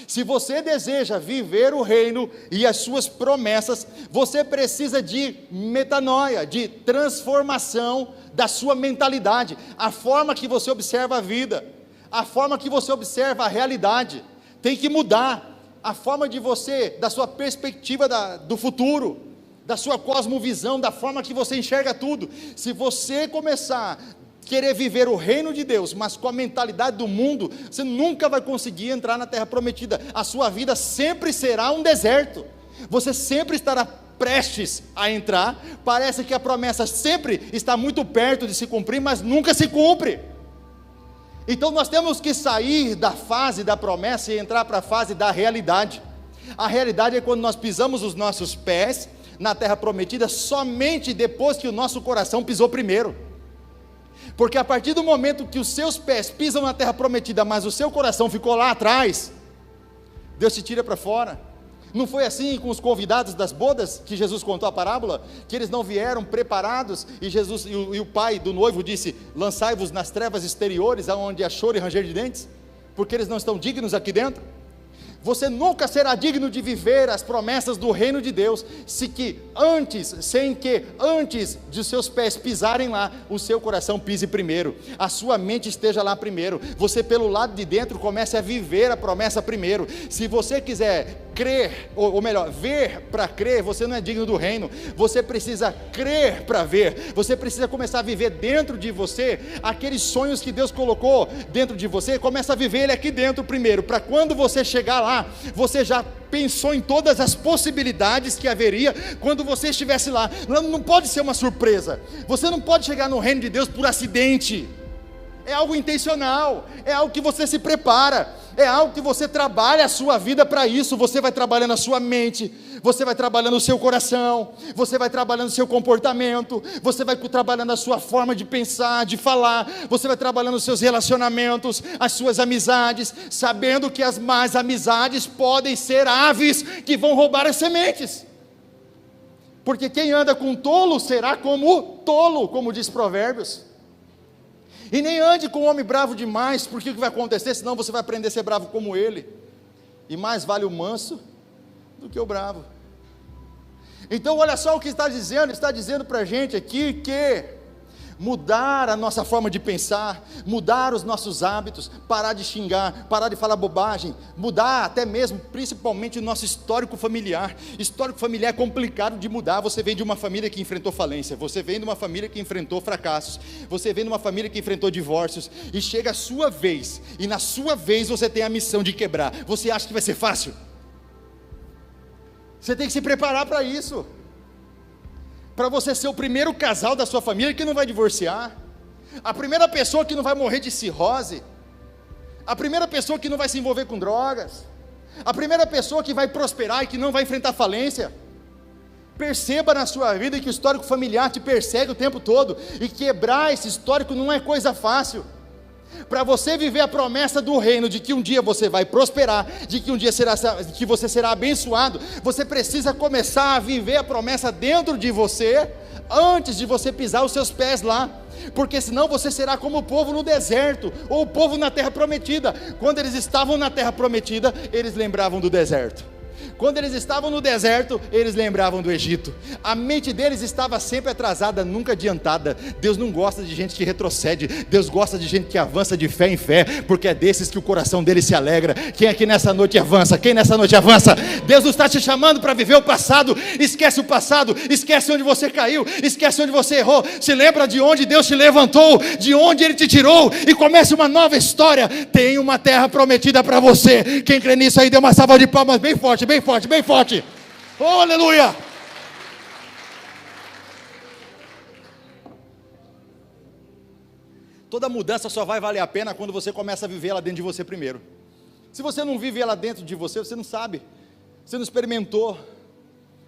Se você deseja viver o reino e as suas promessas, você precisa de metanoia, de transformação da sua mentalidade, a forma que você observa a vida, a forma que você observa a realidade, tem que mudar, a forma de você, da sua perspectiva do futuro, da sua cosmovisão, da forma que você enxerga tudo. Se você começar querer viver o reino de Deus, mas com a mentalidade do mundo, você nunca vai conseguir entrar na terra prometida. A sua vida sempre será um deserto, você sempre estará prestes a entrar, parece que a promessa sempre está muito perto de se cumprir, mas nunca se cumpre. Então nós temos que sair da fase da promessa e entrar para a fase da realidade. A realidade é quando nós pisamos os nossos pés na terra prometida, somente depois que o nosso coração pisou primeiro. Porque a partir do momento que os seus pés pisam na terra prometida, mas o seu coração ficou lá atrás, Deus te tira para fora. Não foi assim com os convidados das bodas, que Jesus contou a parábola, que eles não vieram preparados, e Jesus e o pai do noivo disse: lançai-vos nas trevas exteriores, aonde há choro e ranger de dentes, porque eles não estão dignos aqui dentro. Você nunca será digno de viver as promessas do reino de Deus, sem que antes de seus pés pisarem lá, o seu coração pise primeiro, a sua mente esteja lá primeiro, você pelo lado de dentro comece a viver a promessa primeiro. Se você quiser crer, ou melhor, ver para crer, você não é digno do reino. Você precisa crer para ver, você precisa começar a viver dentro de você, aqueles sonhos que Deus colocou dentro de você, começa a viver ele aqui dentro primeiro, para quando você chegar lá, você já pensou em todas as possibilidades que haveria, quando você estivesse lá. Não pode ser uma surpresa, você não pode chegar no reino de Deus por acidente, é algo intencional, é algo que você se prepara, é algo que você trabalha a sua vida para isso. Você vai trabalhando a sua mente, você vai trabalhando o seu coração, você vai trabalhando o seu comportamento, você vai trabalhando a sua forma de pensar, de falar, você vai trabalhando os seus relacionamentos, as suas amizades, sabendo que as más amizades podem ser aves que vão roubar as sementes, porque quem anda com tolo será como tolo, como diz Provérbios. E nem ande com um homem bravo demais, porque o que vai acontecer? Senão você vai aprender a ser bravo como ele, e mais vale o manso do que o bravo. Então olha só o que está dizendo para a gente aqui, que mudar a nossa forma de pensar, mudar os nossos hábitos, parar de xingar, parar de falar bobagem, mudar até mesmo, principalmente o nosso histórico familiar. Histórico familiar é complicado de mudar. Você vem de uma família que enfrentou falência, você vem de uma família que enfrentou fracassos, você vem de uma família que enfrentou divórcios, e chega a sua vez, e na sua vez você tem a missão de quebrar. Você acha que vai ser fácil? Você tem que se preparar para isso, para você ser o primeiro casal da sua família que não vai divorciar, a primeira pessoa que não vai morrer de cirrose, a primeira pessoa que não vai se envolver com drogas, a primeira pessoa que vai prosperar e que não vai enfrentar falência. Perceba na sua vida que o histórico familiar te persegue o tempo todo, e quebrar esse histórico não é coisa fácil. Para você viver a promessa do reino, de que um dia você vai prosperar, de que um dia que você será abençoado, você precisa começar a viver a promessa dentro de você, antes de você pisar os seus pés lá, porque senão você será como o povo no deserto, ou o povo na terra prometida. Quando eles estavam na terra prometida, eles lembravam do deserto. Quando eles estavam no deserto, eles lembravam do Egito. A mente deles estava sempre atrasada, nunca adiantada. Deus não gosta de gente que retrocede, Deus gosta de gente que avança de fé em fé, porque é desses que o coração deles se alegra. Quem aqui nessa noite avança? Quem nessa noite avança? Deus não está te chamando para viver o passado. Esquece o passado, esquece onde você caiu, esquece onde você errou. Se lembra de onde Deus te levantou, de onde Ele te tirou, e comece uma nova história. Tem uma terra prometida para você. Quem crê nisso aí, dê uma salva de palmas bem forte, bem forte, bem forte. Oh, aleluia. Toda mudança só vai valer a pena quando você começa a viver ela dentro de você primeiro. Se você não vive ela dentro de você, você não sabe, você não experimentou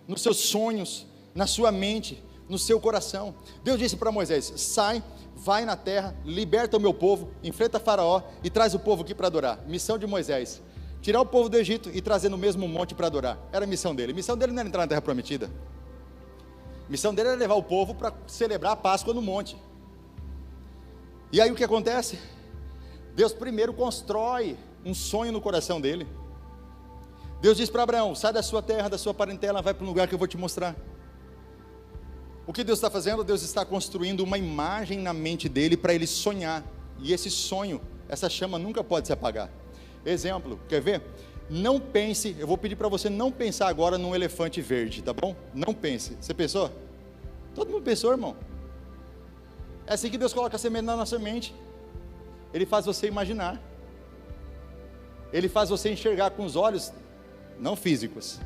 nos seus sonhos, na sua mente, no seu coração. Deus disse para Moisés: sai, vai na terra, liberta o meu povo, enfrenta Faraó e traz o povo aqui para adorar. Missão de Moisés: tirar o povo do Egito e trazer no mesmo monte para adorar. Era a missão dele. A missão dele não era entrar na terra prometida. A missão dele era levar o povo para celebrar a Páscoa no monte. E aí o que acontece? Deus primeiro constrói um sonho no coração dele. Deus diz para Abraão: sai da sua terra, da sua parentela, vai para um lugar que eu vou te mostrar. O que Deus está fazendo? Deus está construindo uma imagem na mente dele para ele sonhar. E esse sonho, essa chama nunca pode se apagar. Exemplo, quer ver? Não pense, eu vou pedir para você não pensar agora num elefante verde, tá bom? Não pense. Você pensou? Todo mundo pensou, irmão. É assim que Deus coloca a semente na nossa mente. Ele faz você imaginar. Ele faz você enxergar com os olhos não físicos,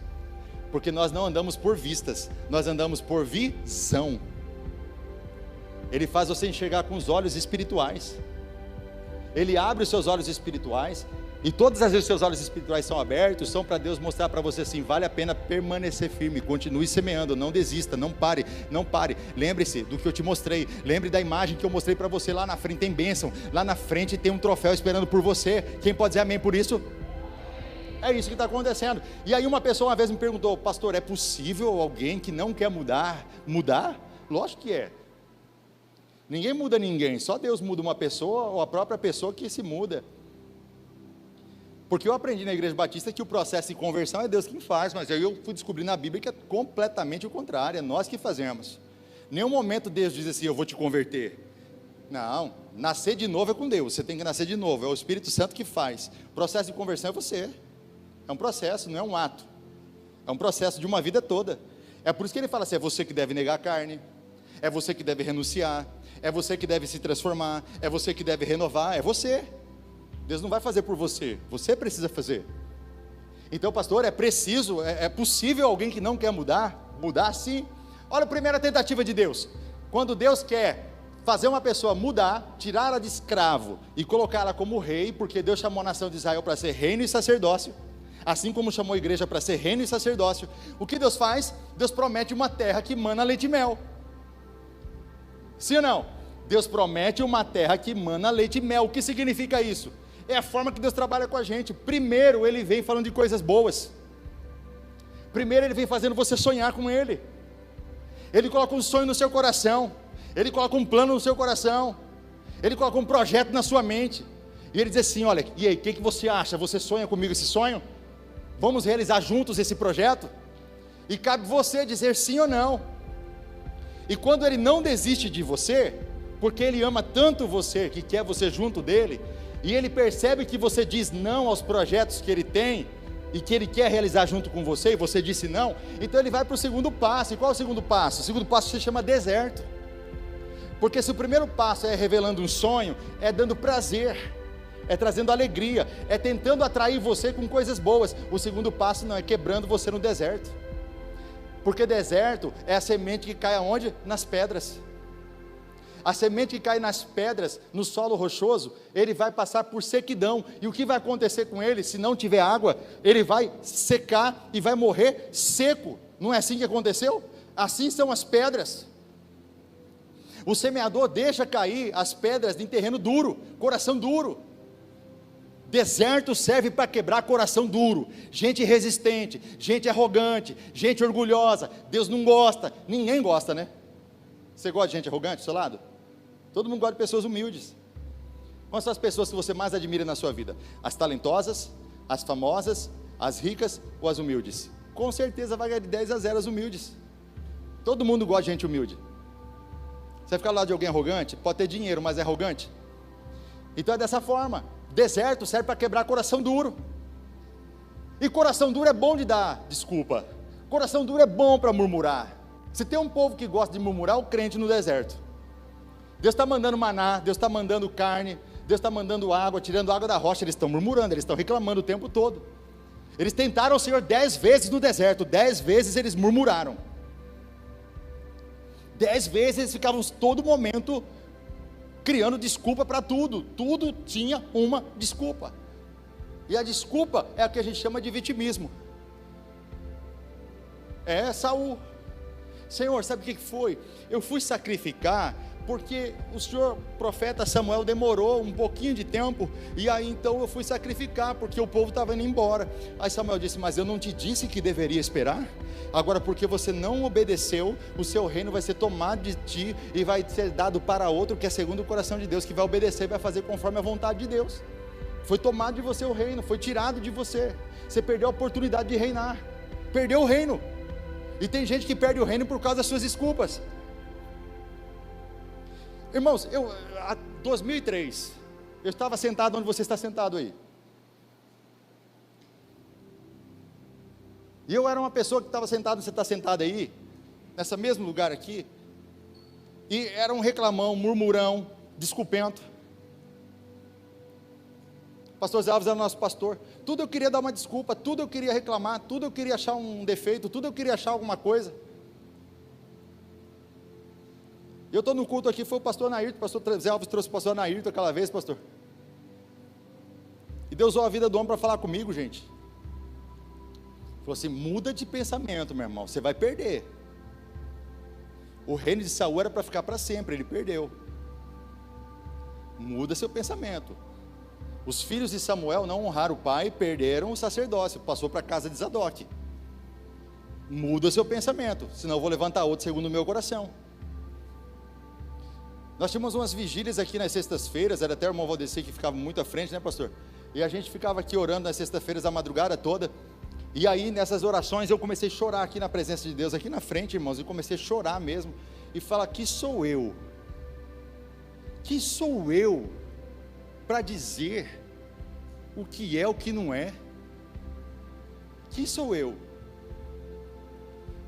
porque nós não andamos por vistas, nós andamos por visão. Ele faz você enxergar com os olhos espirituais. Ele abre os seus olhos espirituais, e todas as vezes os seus olhos espirituais são abertos, são para Deus mostrar para você assim: vale a pena permanecer firme, continue semeando, não desista, não pare, não pare. Lembre-se do que eu te mostrei, lembre da imagem que eu mostrei para você. Lá na frente tem bênção, lá na frente tem um troféu esperando por você. Quem pode dizer amém por isso? É isso que está acontecendo. E aí uma pessoa uma vez me perguntou: pastor, é possível alguém que não quer mudar? Lógico que é. Ninguém muda ninguém, só Deus muda uma pessoa, ou a própria pessoa que se muda. Porque eu aprendi na Igreja Batista que o processo de conversão é Deus quem faz, mas aí eu fui descobrir na Bíblia que é completamente o contrário, é nós que fazemos. Em nenhum momento Deus diz assim: eu vou te converter. Não, nascer de novo é com Deus, você tem que nascer de novo, é o Espírito Santo que faz. O processo de conversão é você, é um processo, não é um ato, é um processo de uma vida toda. É por isso que ele fala assim: é você que deve negar a carne, é você que deve renunciar, é você que deve se transformar, é você que deve renovar, é você. Deus não vai fazer por você, você precisa fazer. Então, pastor, é preciso, é possível alguém que não quer mudar? Mudar sim. Olha a primeira tentativa de Deus. Quando Deus quer fazer uma pessoa mudar, tirá-la de escravo e colocá-la como rei, porque Deus chamou a nação de Israel para ser reino e sacerdócio, assim como chamou a igreja para ser reino e sacerdócio, o que Deus faz? Deus promete uma terra que mana leite e mel. Sim ou não? Deus promete uma terra que mana leite e mel. O que significa isso? É a forma que Deus trabalha com a gente. Primeiro Ele vem falando de coisas boas. Primeiro Ele vem fazendo você sonhar com Ele. Ele coloca um sonho no seu coração. Ele coloca um plano no seu coração. Ele coloca um projeto na sua mente. E Ele diz assim: olha, e aí, o que você acha? Você sonha comigo esse sonho? Vamos realizar juntos esse projeto? E cabe você dizer sim ou não. E quando Ele não desiste de você, porque Ele ama tanto você, que quer você junto dEle, e Ele percebe que você diz não aos projetos que Ele tem, e que Ele quer realizar junto com você, e você disse não, então Ele vai para o segundo passo. E qual é o segundo passo? O segundo passo se chama deserto, porque se o primeiro passo é revelando um sonho, é dando prazer, é trazendo alegria, é tentando atrair você com coisas boas. O segundo passo não é quebrando você no deserto, porque deserto é a semente que cai aonde? Nas pedras. A semente que cai nas pedras, no solo rochoso, ele vai passar por sequidão, e o que vai acontecer com ele, se não tiver água, ele vai secar e vai morrer seco. Não é assim que aconteceu? Assim são as pedras. O semeador deixa cair as pedras em terreno duro, coração duro. Deserto serve para quebrar coração duro, gente resistente, gente arrogante, gente orgulhosa. Deus não gosta, ninguém gosta, né? Você gosta de gente arrogante do seu lado? Todo mundo gosta de pessoas humildes. Quais são as pessoas que você mais admira na sua vida? As talentosas, as famosas, as ricas ou as humildes? Com certeza vai ganhar de 10-0 as humildes. Todo mundo gosta de gente humilde. Você vai ficar ao lado de alguém arrogante? Pode ter dinheiro, mas é arrogante? Então é dessa forma. Deserto serve para quebrar coração duro. E coração duro é bom de dar desculpa. Coração duro é bom para murmurar. Se tem um povo que gosta de murmurar, o crente no deserto. Deus está mandando maná, Deus está mandando carne, Deus está mandando água, tirando água da rocha. Eles estão murmurando, eles estão reclamando o tempo todo. Eles tentaram o Senhor 10 vezes no deserto, 10 vezes eles murmuraram. 10 vezes eles ficavam todo momento criando desculpa para tudo. Tudo tinha uma desculpa. E a desculpa é a que a gente chama de vitimismo. É Saul. Senhor, sabe o que foi? Eu fui sacrificar porque o senhor, profeta Samuel, demorou um pouquinho de tempo, e aí então eu fui sacrificar, porque o povo estava indo embora. Aí Samuel disse, mas eu não te disse que deveria esperar? Agora porque você não obedeceu, o seu reino vai ser tomado de ti, e vai ser dado para outro, que é segundo o coração de Deus, que vai obedecer e vai fazer conforme a vontade de Deus. Foi tomado de você o reino, foi tirado de você, você perdeu a oportunidade de reinar, perdeu o reino. E tem gente que perde o reino por causa das suas desculpas. Irmãos, em 2003, eu estava sentado onde você está sentado aí. E eu era uma pessoa que estava sentada, você está sentado aí, nesse mesmo lugar aqui, e era um reclamão, murmurão, desculpento. Pastor Zé Alves era nosso pastor. Tudo eu queria dar uma desculpa, tudo eu queria reclamar, tudo eu queria achar um defeito, tudo eu queria achar alguma coisa. Eu estou no culto aqui, foi o pastor Nairto, o pastor Zé Alves trouxe o pastor Nairto aquela vez, pastor. E Deus usou a vida do homem para falar comigo, gente. Falou assim, muda de pensamento, meu irmão, você vai perder. O reino de Saul era para ficar para sempre, ele perdeu. Muda seu pensamento. Os filhos de Samuel não honraram o pai, perderam o sacerdócio, passou para a casa de Zadok. Muda seu pensamento, senão eu vou levantar outro segundo o meu coração. Nós tínhamos umas vigílias aqui nas sextas-feiras, era até o irmão Valdeci que ficava muito à frente, né, pastor? E a gente ficava aqui orando nas sextas-feiras a madrugada toda. E aí nessas orações eu comecei a chorar aqui na presença de Deus, aqui na frente, irmãos, e comecei a chorar mesmo, e falar, que sou eu? Que sou eu para dizer o que é, o que não é? Que sou eu?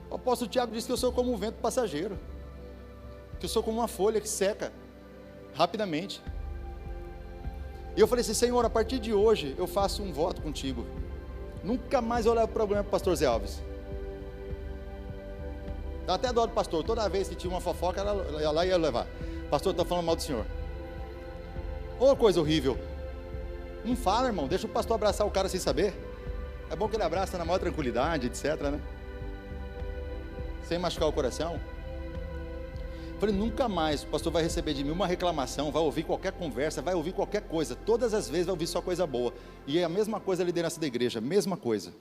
O apóstolo Tiago disse que eu sou como um vento passageiro, que eu sou como uma folha que seca rapidamente. E eu falei assim, Senhor, a partir de hoje eu faço um voto contigo, nunca mais eu levo problema para o pastor Zé Alves. Dá até dó do pastor, toda vez que tinha uma fofoca, ela lá ia levar. O pastor está falando mal do senhor. Ô coisa horrível. Não fala, irmão, deixa o pastor abraçar o cara sem saber. É bom que ele abraça na maior tranquilidade, etc, né? Sem machucar o coração. Falei, nunca mais o pastor vai receber de mim uma reclamação, vai ouvir qualquer conversa, vai ouvir qualquer coisa, todas as vezes vai ouvir só coisa boa. E é a mesma coisa a liderança da igreja, mesma coisa.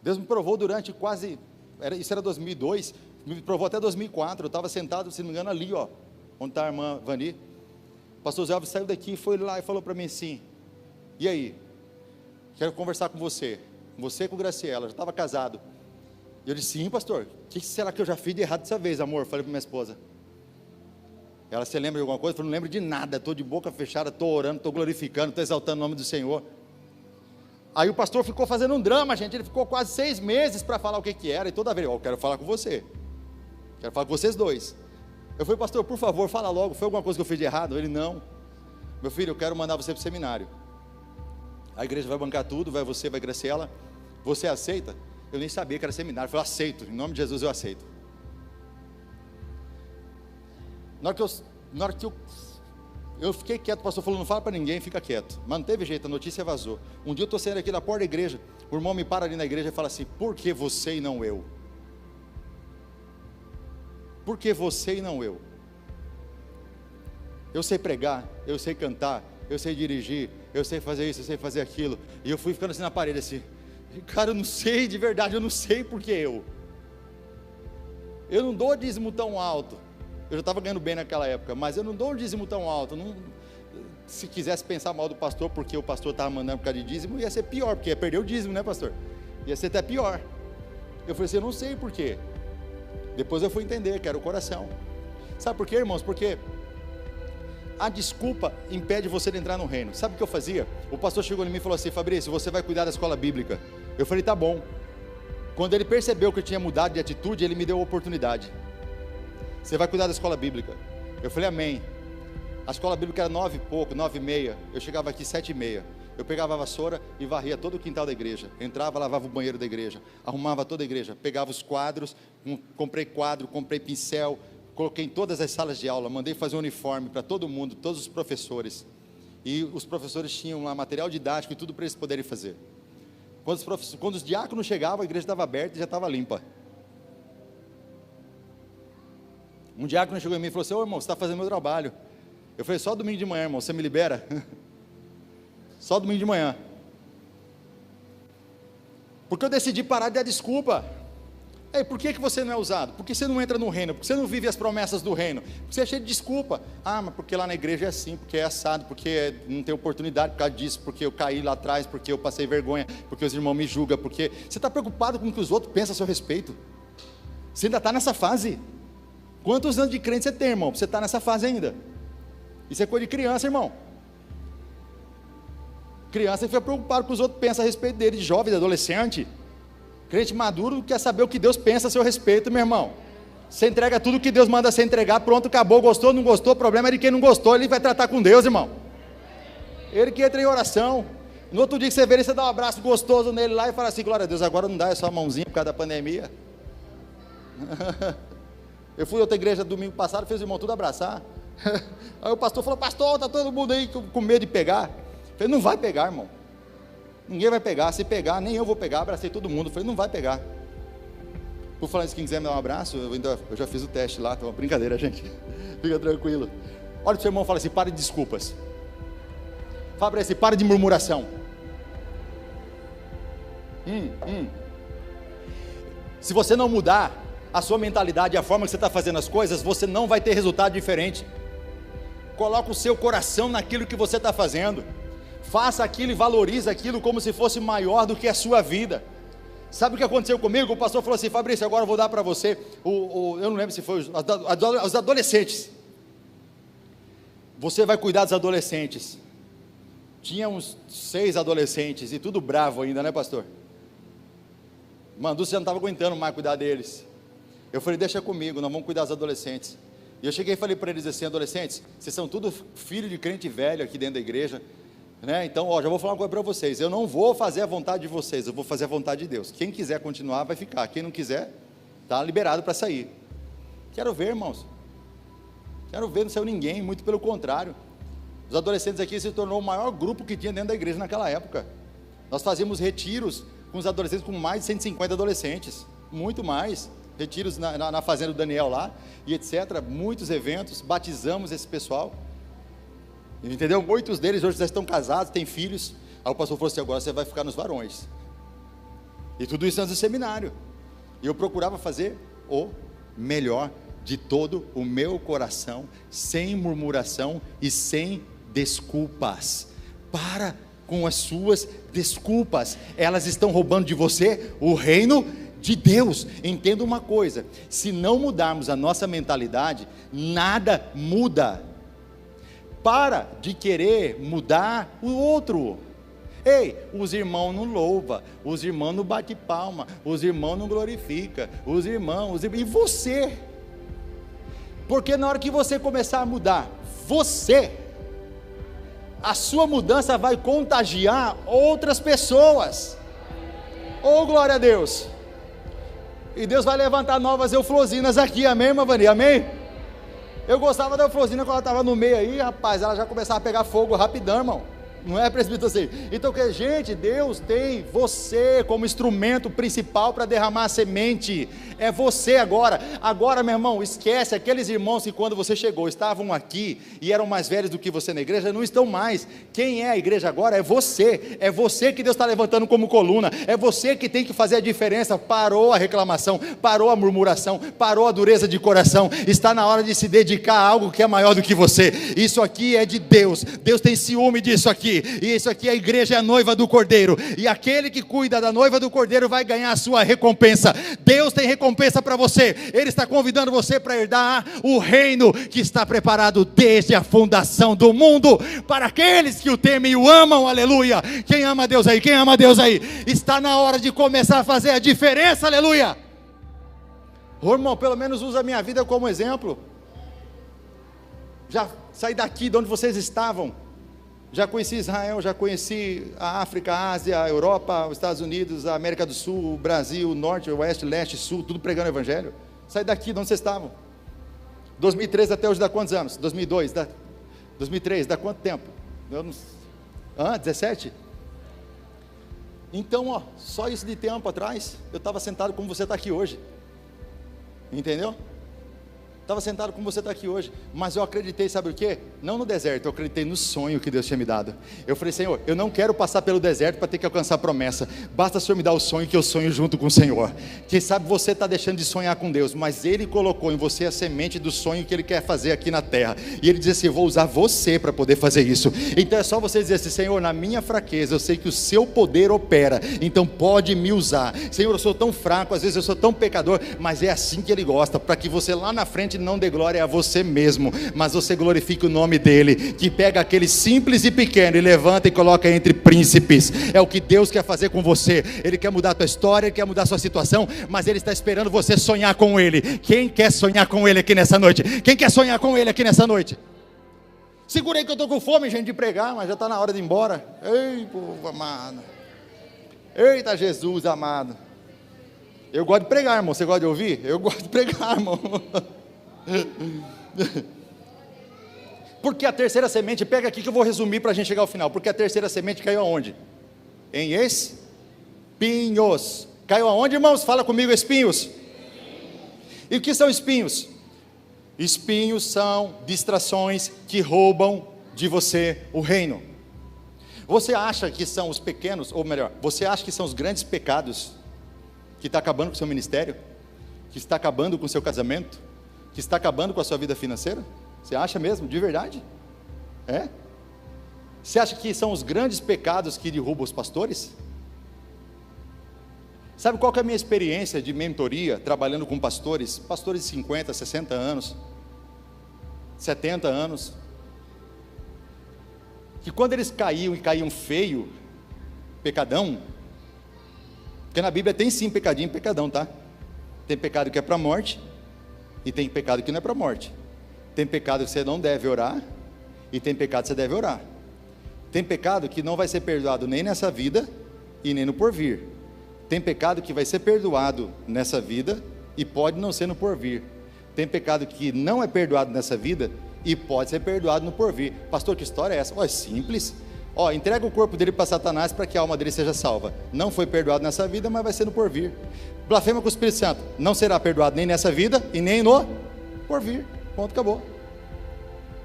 Deus me provou durante quase, isso era 2002, me provou até 2004, eu estava sentado, se não me engano, ali, ó, onde está a irmã Vani. O pastor Zé Alves saiu daqui, foi lá e falou para mim assim, e aí, quero conversar com você e com Graciela, já estava casado. E eu disse, sim pastor, o que será que eu já fiz de errado dessa vez, amor? Falei para minha esposa. Ela, você lembra de alguma coisa? Eu falei, não lembro de nada, estou de boca fechada, estou orando, estou glorificando, estou exaltando o nome do Senhor. Aí o pastor ficou fazendo um drama, gente, ele ficou quase 6 meses para falar o que era, e toda vez, eu quero falar com você, quero falar com vocês dois. Eu falei, pastor, por favor, fala logo, foi alguma coisa que eu fiz de errado? Ele, não. Meu filho, eu quero mandar você para o seminário. A igreja vai bancar tudo, vai você, vai Graciela. Você aceita? Eu nem sabia que era seminário. Eu falei, aceito, em nome de Jesus eu aceito. Na hora que eu fiquei quieto, o pastor falou, não fala para ninguém, fica quieto. Mas não teve jeito, a notícia vazou. Um dia eu estou saindo aqui na porta da igreja, o irmão me para ali na igreja e fala assim, por que você e não eu? Por que você e não eu? Eu sei pregar, eu sei cantar, eu sei dirigir, eu sei fazer isso, eu sei fazer aquilo. E eu fui ficando assim na parede assim, cara, eu não sei, de verdade, eu não sei por que eu não dou dízimo tão alto. Eu já estava ganhando bem naquela época, mas eu não dou um dízimo tão alto. Não, se quisesse pensar mal do pastor, porque o pastor estava mandando por causa de dízimo, ia ser pior, porque ia perder o dízimo, né, pastor? Ia ser até pior. Eu falei assim, eu não sei por quê. Depois eu fui entender que era o coração. Sabe por quê, irmãos? Porque a desculpa impede você de entrar no reino. Sabe o que eu fazia? O pastor chegou em mim e falou assim, Fabrício, você vai cuidar da escola bíblica. Eu falei, tá bom. Quando ele percebeu que eu tinha mudado de atitude, ele me deu a oportunidade. Você vai cuidar da escola bíblica. Eu falei, amém. A escola bíblica era 9 e pouco, 9h30. Eu chegava aqui 7h30. Eu pegava a vassoura e varria todo o quintal da igreja. Entrava, lavava o banheiro da igreja. Arrumava toda a igreja. Pegava os quadros, comprei quadro, comprei pincel. Coloquei em todas as salas de aula. Mandei fazer um uniforme para todo mundo, todos os professores. E os professores tinham lá material didático e tudo para eles poderem fazer. Quando os diáconos chegavam, a igreja estava aberta e já estava limpa. Um diácono chegou em mim e falou assim, ô irmão, você está fazendo meu trabalho. Eu falei, só domingo de manhã, irmão, você me libera? Só domingo de manhã. Porque eu decidi parar de dar desculpa. Ei, por que você não é usado? Por que você não entra no reino? Por que você não vive as promessas do reino? Porque você é cheio de desculpa. Ah, mas porque lá na igreja é assim, porque é assado, porque não tem oportunidade por causa disso, porque eu caí lá atrás, porque eu passei vergonha, porque os irmãos me julgam, porque... Você está preocupado com o que os outros pensam a seu respeito? Você ainda está nessa fase? Quantos anos de crente você tem, irmão? Você está nessa fase ainda? Isso é coisa de criança, irmão. Criança fica preocupado com o que os outros pensam a respeito dele, de jovem, de adolescente. Crente maduro quer saber o que Deus pensa a seu respeito, meu irmão. Você entrega tudo o que Deus manda você entregar, pronto, acabou, gostou, não gostou, o problema é de quem não gostou, ele vai tratar com Deus, irmão. Ele que entra em oração. No outro dia que você vê ele, você dá um abraço gostoso nele lá e fala assim, glória a Deus, agora não dá, é só a mãozinha por causa da pandemia. Eu fui a outra igreja domingo passado, fez o irmão tudo abraçar. Aí o pastor falou, pastor, está todo mundo aí com medo de pegar. Eu falei, não vai pegar, irmão. Ninguém vai pegar, se pegar, nem eu vou pegar, abracei todo mundo. Eu falei, não vai pegar. Por falar isso, quem quiser me dar um abraço, eu já fiz o teste lá, tá uma brincadeira, gente. Fica tranquilo. Olha o seu irmão e fala assim, pare de desculpas. Fala para ele assim, pare de murmuração. Se você não mudar a sua mentalidade, a forma que você está fazendo as coisas, você não vai ter resultado diferente. Coloca o seu coração naquilo que você está fazendo. Faça aquilo e valorize aquilo como se fosse maior do que a sua vida. Sabe o que aconteceu comigo? O pastor falou assim, Fabrício, agora eu vou dar para você, eu não lembro se foi os adolescentes. Você vai cuidar dos adolescentes. Tinha uns 6 adolescentes, e tudo bravo ainda, né, pastor? Mandu, você não estava aguentando mais cuidar deles. Eu falei, deixa comigo, nós vamos cuidar dos adolescentes. E eu cheguei e falei para eles assim, adolescentes, vocês são tudo filho de crente velho aqui dentro da igreja, né? Então, já vou falar uma coisa para vocês, eu não vou fazer a vontade de vocês, eu vou fazer a vontade de Deus. Quem quiser continuar, vai ficar. Quem não quiser, está liberado para sair. Quero ver, irmãos. Quero ver, não saiu ninguém, muito pelo contrário. Os adolescentes aqui se tornou o maior grupo que tinha dentro da igreja naquela época. Nós fazíamos retiros com os adolescentes, com mais de 150 adolescentes, muito mais. Retiros na fazenda do Daniel lá, e etc, muitos eventos, batizamos esse pessoal, entendeu? Muitos deles hoje já estão casados, têm filhos. Aí o pastor falou assim, agora você vai ficar nos varões, e tudo isso antes do seminário, e eu procurava fazer o melhor de todo o meu coração, sem murmuração e sem desculpas. Para com as suas desculpas, elas estão roubando de você o reino de Deus. Entenda uma coisa: se não mudarmos a nossa mentalidade, nada muda. Para de querer mudar o outro. Ei, os irmãos não louvam, os irmãos não batem palma, os irmãos não glorificam, e você? Porque na hora que você começar a mudar, a sua mudança vai contagiar outras pessoas. Oh, glória a Deus! E Deus vai levantar novas Euflosinas aqui, amém, irmã Vani? Amém? Eu gostava da Euflosina quando ela estava no meio aí, rapaz, ela já começava a pegar fogo rapidão, irmão. Não é, presbítero, assim? Então, gente, Deus tem você como instrumento principal para derramar a semente. É você agora. Agora, meu irmão, esquece aqueles irmãos que quando você chegou estavam aqui e eram mais velhos do que você na igreja, não estão mais. Quem é a igreja agora é você. É você que Deus está levantando como coluna. É você que tem que fazer a diferença. Parou a reclamação, parou a murmuração, parou a dureza de coração. Está na hora de se dedicar a algo que é maior do que você. Isso aqui é de Deus. Deus tem ciúme disso aqui. E isso aqui, a igreja é a noiva do Cordeiro, e aquele que cuida da noiva do Cordeiro vai ganhar a sua recompensa. Deus tem recompensa para você. Ele está convidando você para herdar o reino que está preparado desde a fundação do mundo, para aqueles que o temem e o amam. Aleluia. Quem ama Deus aí? Quem ama Deus aí? Está na hora de começar a fazer a diferença. Aleluia. Ô, irmão, pelo menos usa a minha vida como exemplo. Já saí daqui de onde vocês estavam. Já conheci Israel, já conheci a África, a Ásia, a Europa, os Estados Unidos, a América do Sul, o Brasil, o Norte, o Oeste, Leste, Sul, tudo pregando o Evangelho. Saí daqui de onde vocês estavam. 2003 até hoje dá quantos anos? 2003 dá quanto tempo? 17? Então, ó, só isso de tempo atrás, eu estava sentado como você está aqui hoje. Entendeu? Estava sentado como você está aqui hoje, mas eu acreditei, sabe o quê? Não no deserto, eu acreditei no sonho que Deus tinha me dado. Eu falei, Senhor, eu não quero passar pelo deserto para ter que alcançar a promessa, basta o Senhor me dar o sonho, que eu sonho junto com o Senhor. Quem sabe você está deixando de sonhar com Deus, mas Ele colocou em você a semente do sonho que Ele quer fazer aqui na terra, e Ele diz assim, eu vou usar você para poder fazer isso. Então é só você dizer assim, Senhor, na minha fraqueza, eu sei que o seu poder opera, então pode me usar. Senhor, eu sou tão fraco, às vezes eu sou tão pecador, mas é assim que Ele gosta, para que você lá na frente não dê glória a você mesmo, mas você glorifique o nome dEle, que pega aquele simples e pequeno e levanta e coloca entre príncipes. É o que Deus quer fazer com você. Ele quer mudar a tua história, Ele quer mudar a sua situação, mas Ele está esperando você sonhar com Ele. Quem quer sonhar com Ele aqui nessa noite? Quem quer sonhar com Ele aqui nessa noite? Segura aí que eu estou com fome, gente, de pregar, mas já está na hora de ir embora. Ei, povo amado. Eita, Jesus amado. Eu gosto de pregar, irmão. Você gosta de ouvir? Eu gosto de pregar, irmão. Porque a terceira semente, pega aqui que eu vou resumir para a gente chegar ao final. Porque a terceira semente caiu aonde? Em espinhos. Caiu aonde, irmãos? Fala comigo, espinhos. E o que são espinhos? Espinhos são distrações que roubam de você o reino. Você acha que são os pequenos, ou melhor, você acha que são os grandes pecados que está acabando com o seu ministério? Que está acabando com o seu casamento? Que está acabando com a sua vida financeira? Você acha mesmo, de verdade? É? Você acha que são os grandes pecados que derrubam os pastores? Sabe qual que é a minha experiência de mentoria, trabalhando com pastores de 50, 60 anos, 70 anos, que quando eles caíam e caíam feio, pecadão, porque na Bíblia tem sim pecadinho e pecadão, tá? Tem pecado que é para a morte, e tem pecado que não é para a morte. Tem pecado que você não deve orar, e tem pecado que você deve orar. Tem pecado que não vai ser perdoado nem nessa vida, e nem no porvir. Tem pecado que vai ser perdoado nessa vida, e pode não ser no porvir. Tem pecado que não é perdoado nessa vida, e pode ser perdoado no porvir. Pastor, que história é essa? É simples. Entrega o corpo dele para Satanás para que a alma dele seja salva. Não foi perdoado nessa vida, mas vai ser no porvir. Blasfema com o Espírito Santo, não será perdoado nem nessa vida e nem no porvir. Ponto, acabou.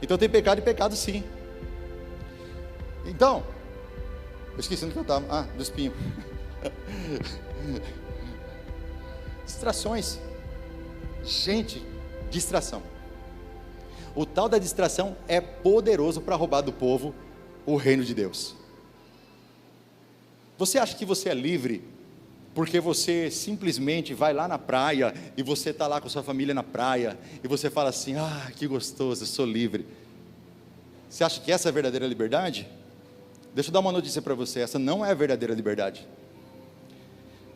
Então tem pecado e pecado sim. Então, eu esqueci onde que eu estava. Do espinho. Distrações. Gente, distração. O tal da distração é poderoso para roubar do povo o reino de Deus. Você acha que você é livre porque você simplesmente vai lá na praia, e você está lá com sua família na praia, e você fala assim, que gostoso, eu sou livre. Você acha que essa é a verdadeira liberdade? Deixa eu dar uma notícia para você, essa não é a verdadeira liberdade.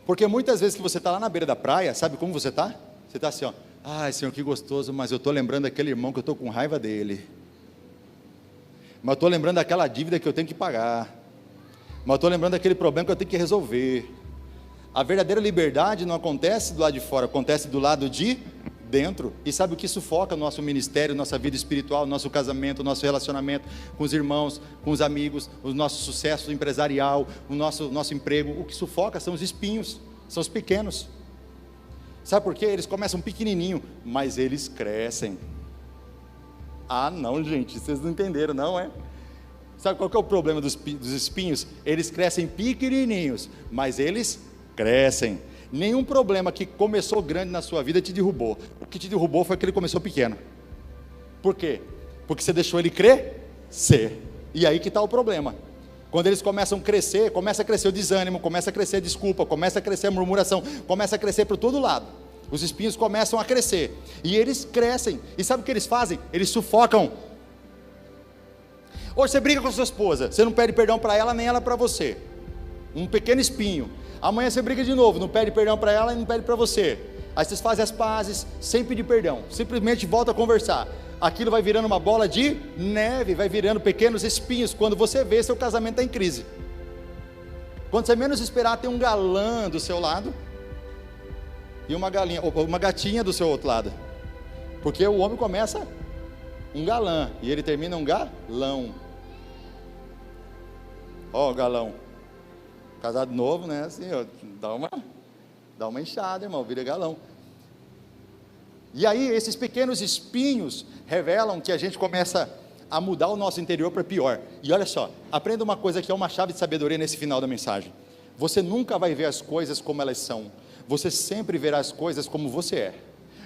Porque muitas vezes que você está lá na beira da praia, sabe como você está? Você está assim, Senhor, que gostoso, mas eu estou lembrando daquele irmão que eu estou com raiva dele. Mas eu estou lembrando daquela dívida que eu tenho que pagar. Mas eu estou lembrando daquele problema que eu tenho que resolver. A verdadeira liberdade não acontece do lado de fora, acontece do lado de dentro. E sabe o que sufoca o nosso ministério, nossa vida espiritual, nosso casamento, nosso relacionamento com os irmãos, com os amigos, o nosso sucesso empresarial, o nosso emprego? O que sufoca são os espinhos, são os pequenos. Sabe por quê? Eles começam pequenininho, mas eles crescem. Não, gente, vocês não entenderam, não é? Sabe qual que é o problema dos espinhos? Eles crescem pequenininhos, mas eles crescem. Nenhum problema que começou grande na sua vida te derrubou. O que te derrubou foi que ele começou pequeno. Por quê? Porque você deixou ele crescer. E aí que está o problema. Quando eles começam a crescer, começa a crescer o desânimo, começa a crescer a desculpa, começa a crescer a murmuração, começa a crescer por todo lado. Os espinhos começam a crescer. E eles crescem. E sabe o que eles fazem? Eles sufocam. Hoje você briga com a sua esposa, você não pede perdão para ela, nem ela para você. Um pequeno espinho. Amanhã você briga de novo, não pede perdão para ela e não pede para você. Aí vocês fazem as pazes, sem pedir perdão, simplesmente volta a conversar. Aquilo vai virando uma bola de neve, vai virando pequenos espinhos. Quando você vê, seu casamento está em crise. Quando você menos esperar, tem um galã do seu lado e uma gatinha do seu outro lado. Porque o homem começa um galã e ele termina um galão. O galão. Casado novo, né? Assim, dá uma enxada, irmão, vira galão. E aí, esses pequenos espinhos revelam que a gente começa a mudar o nosso interior para pior. E olha só, aprenda uma coisa que é uma chave de sabedoria nesse final da mensagem. Você nunca vai ver as coisas como elas são. Você sempre verá as coisas como você é.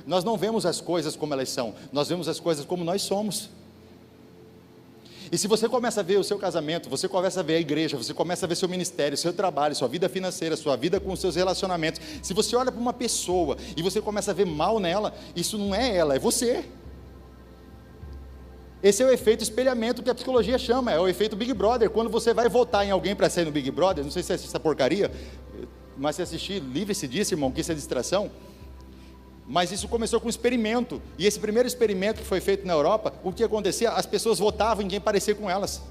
Nós não vemos as coisas como elas são, nós vemos as coisas como nós somos. E se você começa a ver o seu casamento, você começa a ver a igreja, você começa a ver seu ministério, seu trabalho, sua vida financeira, sua vida com os seus relacionamentos, se você olha para uma pessoa e você começa a ver mal nela, isso não é ela, é você. Esse é o efeito espelhamento que a psicologia chama, é o efeito Big Brother. Quando você vai votar em alguém para sair no Big Brother, não sei se é essa porcaria, mas se assistir, livre-se disso, irmão, que isso é distração. Mas isso começou com um experimento, e esse primeiro experimento que foi feito na Europa, o que acontecia? As pessoas votavam em quem parecia com elas.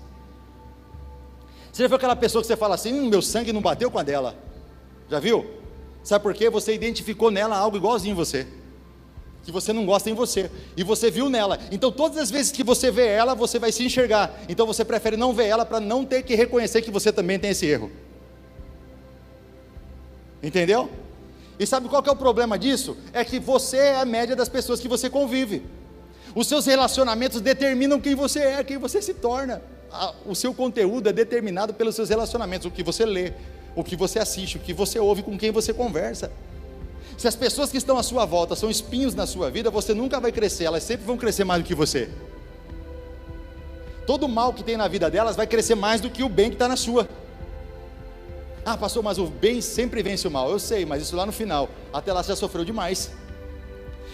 Você já viu aquela pessoa que você fala assim, meu sangue não bateu com a dela? Já viu? Sabe por quê? Você identificou nela algo igualzinho você, que você não gosta em você, e você viu nela. Então todas as vezes que você vê ela, você vai se enxergar. Então você prefere não ver ela, para não ter que reconhecer que você também tem esse erro. Entendeu? E sabe qual que é o problema disso? É que você é a média das pessoas que você convive. Os seus relacionamentos determinam quem você é, quem você se torna. O seu conteúdo é determinado pelos seus relacionamentos, o que você lê, o que você assiste, o que você ouve, com quem você conversa. Se as pessoas que estão à sua volta são espinhos na sua vida, você nunca vai crescer, elas sempre vão crescer mais do que você. Todo o mal que tem na vida delas vai crescer mais do que o bem que está na sua. Pastor, mas o bem sempre vence o mal. Eu sei, mas isso lá no final, até lá você já sofreu demais.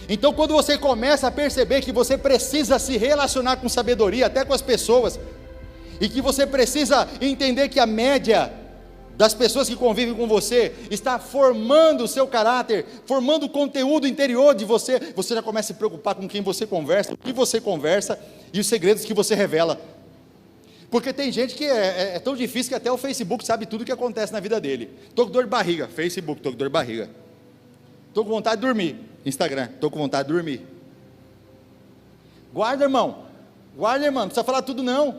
Então quando você começa a perceber que você precisa se relacionar com sabedoria, até com as pessoas, e que você precisa entender que a média das pessoas que convivem com você está formando o seu caráter, formando o conteúdo interior de você, você já começa a se preocupar com quem você conversa, o que você conversa e os segredos que você revela. Porque tem gente que é tão difícil que até o Facebook sabe tudo o que acontece na vida dele. Estou com dor de barriga, Facebook, estou com dor de barriga. Estou com vontade de dormir, Instagram, estou com vontade de dormir. Guarda, irmão, não precisa falar tudo não.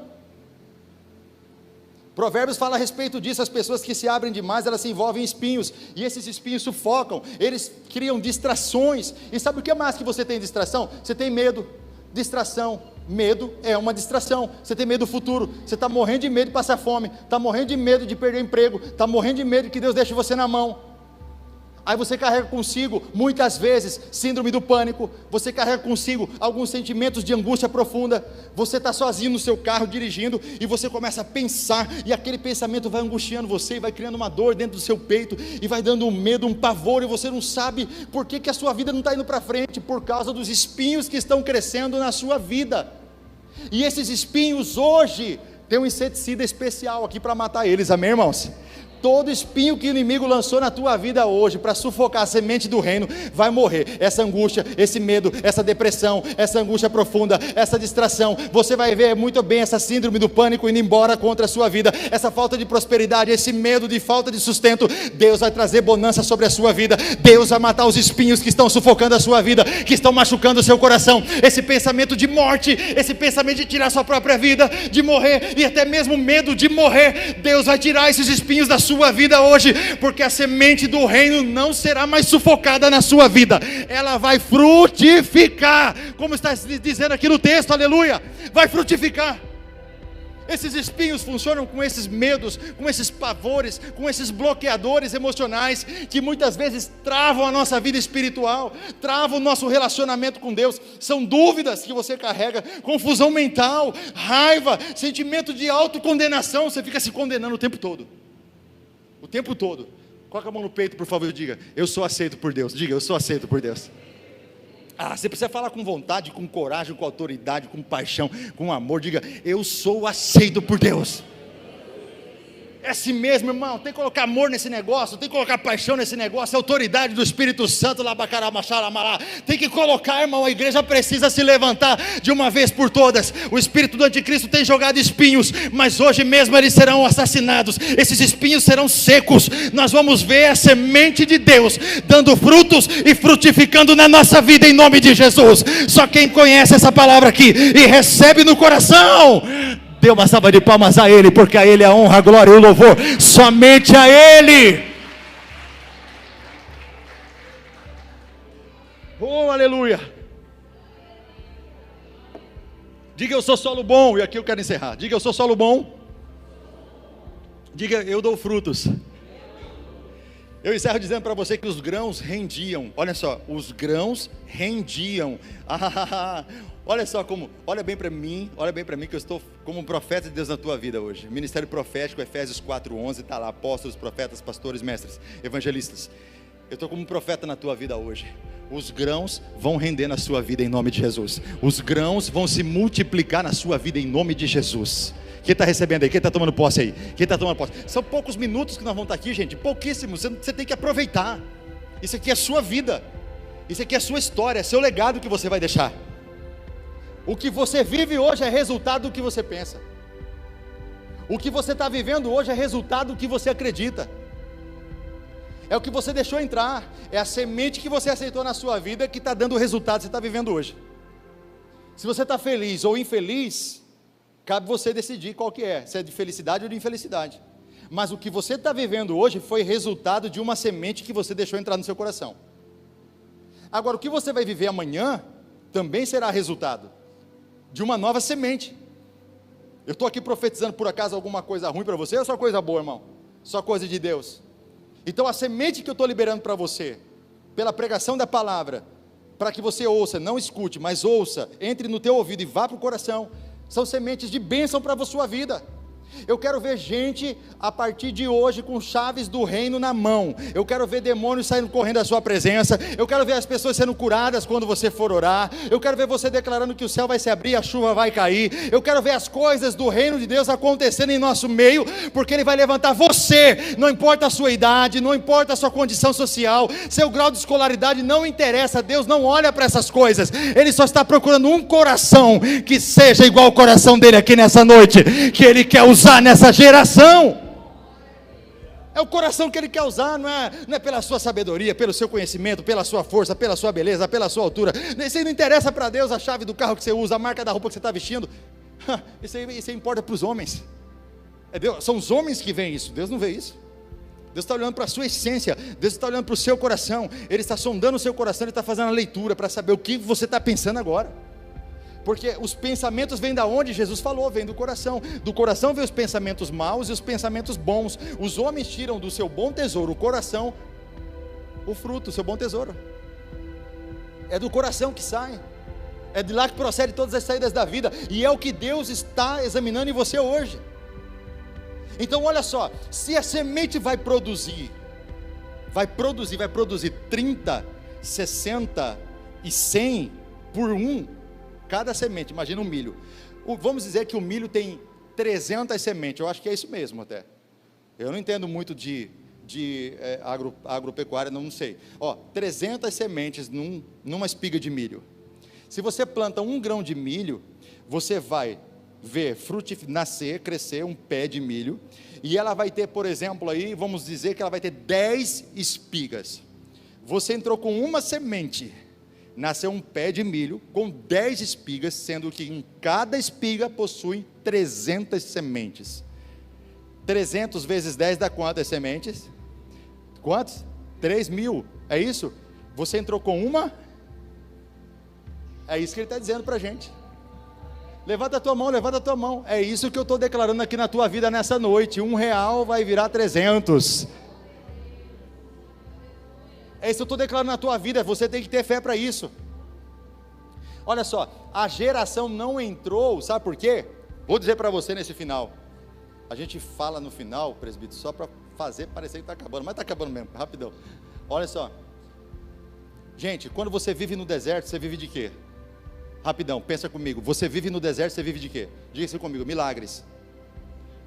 Provérbios fala a respeito disso, as pessoas que se abrem demais, elas se envolvem em espinhos, e esses espinhos sufocam, eles criam distrações. E sabe o que mais que você tem distração? Você tem medo, distração. Medo é uma distração. Você tem medo do futuro, você está morrendo de medo de passar fome, está morrendo de medo de perder o emprego, está morrendo de medo que Deus deixe você na mão. Aí você carrega consigo, muitas vezes, síndrome do pânico, você carrega consigo alguns sentimentos de angústia profunda, você está sozinho no seu carro dirigindo, e você começa a pensar, e aquele pensamento vai angustiando você, e vai criando uma dor dentro do seu peito, e vai dando um medo, um pavor, e você não sabe por que a sua vida não está indo para frente, por causa dos espinhos que estão crescendo na sua vida. E esses espinhos hoje, tem um inseticida especial aqui para matar eles, amém, irmãos? Todo espinho que o inimigo lançou na tua vida hoje, para sufocar a semente do reino, vai morrer. Essa angústia, esse medo, essa depressão, essa angústia profunda, essa distração, você vai ver muito bem essa síndrome do pânico indo embora contra a sua vida, essa falta de prosperidade, esse medo de falta de sustento. Deus vai trazer bonança sobre a sua vida, Deus vai matar os espinhos que estão sufocando a sua vida, que estão machucando o seu coração, esse pensamento de morte, esse pensamento de tirar sua própria vida, de morrer, e até mesmo medo de morrer. Deus vai tirar esses espinhos da sua vida hoje, porque a semente do reino não será mais sufocada na sua vida, ela vai frutificar, como está dizendo aqui no texto, aleluia, vai frutificar. Esses espinhos funcionam com esses medos, com esses pavores, com esses bloqueadores emocionais, que muitas vezes travam a nossa vida espiritual, travam o nosso relacionamento com Deus. São dúvidas que você carrega, confusão mental, raiva, sentimento de autocondenação, você fica se condenando o tempo todo. O tempo todo. Coloca a mão no peito, por favor, e diga: eu sou aceito por Deus. Diga: eu sou aceito por Deus. Você precisa falar com vontade, com coragem, com autoridade, com paixão, com amor. Diga: eu sou aceito por Deus. É assim mesmo, irmão. Tem que colocar amor nesse negócio, tem que colocar paixão nesse negócio, a autoridade do Espírito Santo, tem que colocar, irmão. A igreja precisa se levantar de uma vez por todas. O espírito do anticristo tem jogado espinhos, mas hoje mesmo eles serão assassinados. Esses espinhos serão secos. Nós vamos ver a semente de Deus dando frutos e frutificando na nossa vida, em nome de Jesus. Só quem conhece essa palavra aqui e recebe no coração, dê uma salva de palmas a Ele, porque a Ele a honra, a glória e o louvor, somente a Ele. Oh, aleluia. Diga: eu sou solo bom. E aqui eu quero encerrar. Diga: eu sou solo bom. Diga: eu dou frutos. Eu encerro dizendo para você que os grãos rendiam. Olha só, os grãos rendiam. Olha só como, olha bem para mim que eu estou como um profeta de Deus na tua vida hoje. Ministério profético, Efésios 4:11, está lá: apóstolos, profetas, pastores, mestres, evangelistas. Eu estou como um profeta na tua vida hoje. Os grãos vão render na sua vida em nome de Jesus. Os grãos vão se multiplicar na sua vida em nome de Jesus. Quem está recebendo aí? Quem está tomando posse aí? Quem está tomando posse? São poucos minutos que nós vamos estar aqui, gente, pouquíssimos. Você tem que aproveitar. Isso aqui é a sua vida, isso aqui é a sua história, é seu legado que você vai deixar. O que você vive hoje é resultado do que você pensa. O que você está vivendo hoje é resultado do que você acredita. É o que você deixou entrar, é a semente que você aceitou na sua vida que está dando o resultado que você está vivendo hoje. Se você está feliz ou infeliz, cabe você decidir qual que é, se é de felicidade ou de infelicidade. Mas o que você está vivendo hoje foi resultado de uma semente que você deixou entrar no seu coração. Agora, o que você vai viver amanhã também será resultado de uma nova semente. Eu estou aqui profetizando por acaso alguma coisa ruim para você, ou só coisa boa, irmão? Só coisa de Deus. Então a semente que eu estou liberando para você, pela pregação da palavra, para que você ouça, não escute, mas ouça, entre no teu ouvido e vá para o coração, são sementes de bênção para a sua vida. Eu quero ver gente a partir de hoje com chaves do reino na mão. Eu quero ver demônios saindo correndo da sua presença. Eu quero ver as pessoas sendo curadas quando você for orar. Eu quero ver você declarando que o céu vai se abrir, a chuva vai cair. Eu quero ver as coisas do reino de Deus acontecendo em nosso meio, porque Ele vai levantar você. Não importa a sua idade, não importa a sua condição social, seu grau de escolaridade, não interessa. Deus não olha para essas coisas. Ele só está procurando um coração que seja igual ao coração dele aqui nessa noite, que Ele quer usar nessa geração. É o coração que Ele quer usar, não é pela sua sabedoria, pelo seu conhecimento, pela sua força, pela sua beleza, pela sua altura. Isso não interessa para Deus a chave do carro que você usa, a marca da roupa que você está vestindo. Isso aí importa para os homens. São os homens que veem isso, Deus não vê isso. Deus está olhando para a sua essência, Deus está olhando para o seu coração, Ele está sondando o seu coração, Ele está fazendo a leitura para saber o que você está pensando agora. Porque os pensamentos vêm da onde? Jesus falou, vem do coração. Do coração vem os pensamentos maus e os pensamentos bons. Os homens tiram do seu bom tesouro, o coração, o fruto, o seu bom tesouro. É do coração que sai. É de lá que procede todas as saídas da vida. E é o que Deus está examinando em você hoje. Então olha só, se a semente vai produzir 30, 60 e 100 por um, cada semente, imagina um milho. Vamos dizer que o milho tem 300 sementes, eu acho que é isso mesmo até. Eu não entendo muito de agropecuária, não sei. 300 sementes numa espiga de milho. Se você planta 1 grão de milho, você vai ver nascer, crescer um pé de milho, e ela vai ter, por exemplo, aí, vamos dizer que ela vai ter 10 espigas. Você entrou com uma semente, nasceu um pé de milho com 10 espigas, sendo que em cada espiga possui 300 sementes. 300 vezes 10 dá quantas sementes? Quantos? 3.000, é isso? Você entrou com uma? É isso que ele está dizendo para a gente. Levanta a tua mão, é isso que eu estou declarando aqui na tua vida nessa noite. R$1 vai virar 300. É isso que eu estou declarando na tua vida, você tem que ter fé para isso. Olha só, a geração não entrou, sabe por quê? Vou dizer para você nesse final. A gente fala no final, presbítero, só para fazer parecer que está acabando, mas está acabando mesmo, rapidão. Olha só, gente, quando você vive no deserto, você vive de quê? Rapidão, pensa comigo, você vive no deserto, você vive de quê? Diga assim comigo, milagres.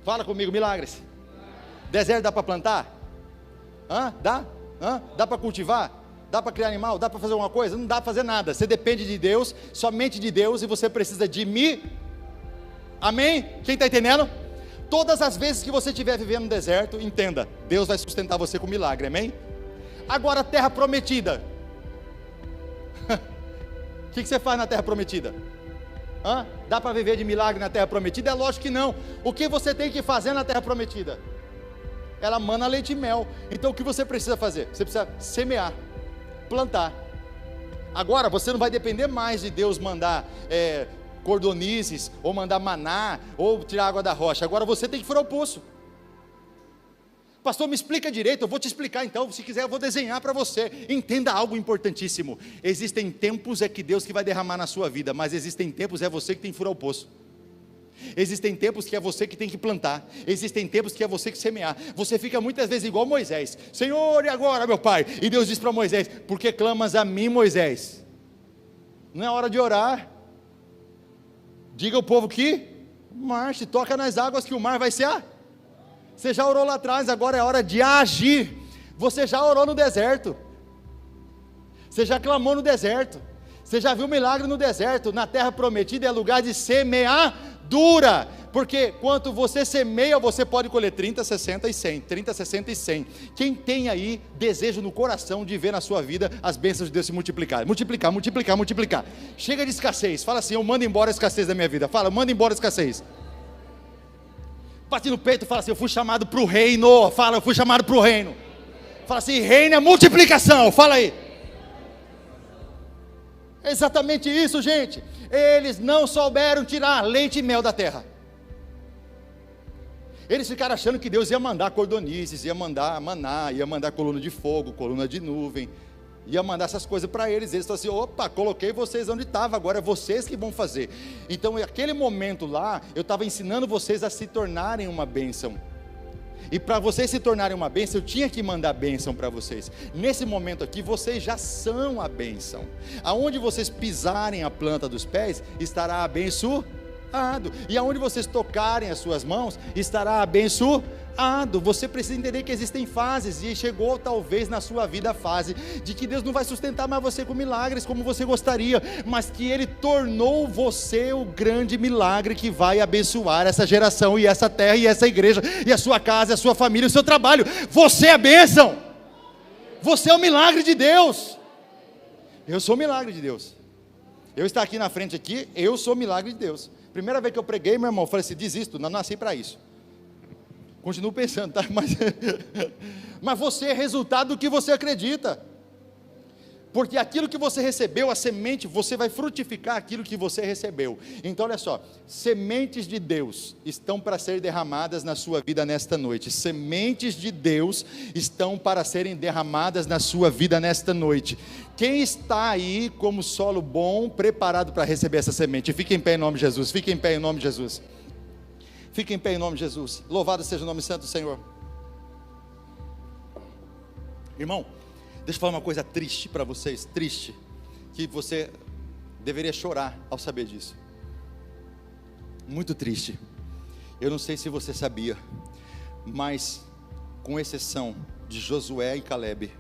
Fala comigo, milagres. Deserto dá para plantar? Dá? Dá para cultivar? Dá para criar animal? Dá para fazer alguma coisa? Não dá para fazer nada, você depende de Deus, somente de Deus, e você precisa de mim. Amém? Quem está entendendo? Todas as vezes que você estiver vivendo no deserto, entenda, Deus vai sustentar você com milagre, amém? Agora, a terra prometida. O que você faz na terra prometida? Dá para viver de milagre na terra prometida? É lógico que não. O que você tem que fazer na terra prometida? Ela mana leite e mel. Então o que você precisa fazer? Você precisa semear, plantar. Agora você não vai depender mais de Deus mandar cordonizes, ou mandar maná, ou tirar água da rocha. Agora você tem que furar o poço. Pastor, me explica direito. Eu vou te explicar então, se quiser eu vou desenhar para você. Entenda algo importantíssimo. Existem tempos que Deus que vai derramar na sua vida, mas existem tempos você que tem que furar o poço. Existem tempos que é você que tem que plantar. Existem tempos que é você que semear. Você fica muitas vezes igual Moisés. Senhor, e agora, meu pai? E Deus diz para Moisés: por que clamas a mim, Moisés? Não é hora de orar. Diga ao povo que marche, toca nas águas que o mar vai se Você já orou lá atrás, agora é hora de agir. Você já orou no deserto. Você já clamou no deserto. Você já viu milagre no deserto. Na terra prometida é lugar de semeadura. Porque quanto você semeia, você pode colher 30, 60 e 100. 30, 60 e 100. Quem tem aí desejo no coração de ver na sua vida as bênçãos de Deus se multiplicar? Multiplicar, multiplicar, multiplicar. Chega de escassez. Fala assim: eu mando embora a escassez da minha vida. Fala, manda embora a escassez. Bate no peito, fala assim: eu fui chamado para o reino. Fala, eu fui chamado para o reino. Fala assim: reino é multiplicação. Fala aí. É exatamente isso, gente. Eles não souberam tirar leite e mel da terra. Eles ficaram achando que Deus ia mandar cordonizes, ia mandar maná, ia mandar coluna de fogo, coluna de nuvem, ia mandar essas coisas para eles. Eles falaram assim: opa, coloquei vocês onde estava, agora é vocês que vão fazer. Então, naquele momento lá, eu estava ensinando vocês a se tornarem uma bênção. E para vocês se tornarem uma bênção, eu tinha que mandar bênção para vocês. Nesse momento aqui, vocês já são a bênção. Aonde vocês pisarem a planta dos pés, estará abençoado. E aonde vocês tocarem as suas mãos, estará abençoado. Você precisa entender que existem fases, e chegou talvez na sua vida a fase de que Deus não vai sustentar mais você com milagres como você gostaria, mas que Ele tornou você o grande milagre que vai abençoar essa geração, e essa terra, e essa igreja, e a sua casa, a sua família, o seu trabalho. Você é bênção. Você é o milagre de Deus. Eu sou o milagre de Deus. Eu estar aqui na frente aqui, eu sou o milagre de Deus. Primeira vez que eu preguei, meu irmão, eu falei assim: desisto, não nasci para isso. Continuo pensando, tá? Mas você é resultado do que você acredita. porque aquilo que você recebeu, a semente, você vai frutificar aquilo que você recebeu. Então olha só, sementes de Deus estão para ser derramadas na sua vida nesta noite. Sementes de Deus estão para serem derramadas na sua vida nesta noite. Quem está aí como solo bom, preparado para receber essa semente? Fique em pé em nome de Jesus, fique em pé em nome de Jesus. Fique em pé em nome de Jesus. Louvado seja o nome santo do Senhor. Irmão, deixa eu falar uma coisa triste para vocês, triste, que você deveria chorar ao saber disso. Muito triste. Eu não sei se você sabia, mas com exceção de Josué e Calebe,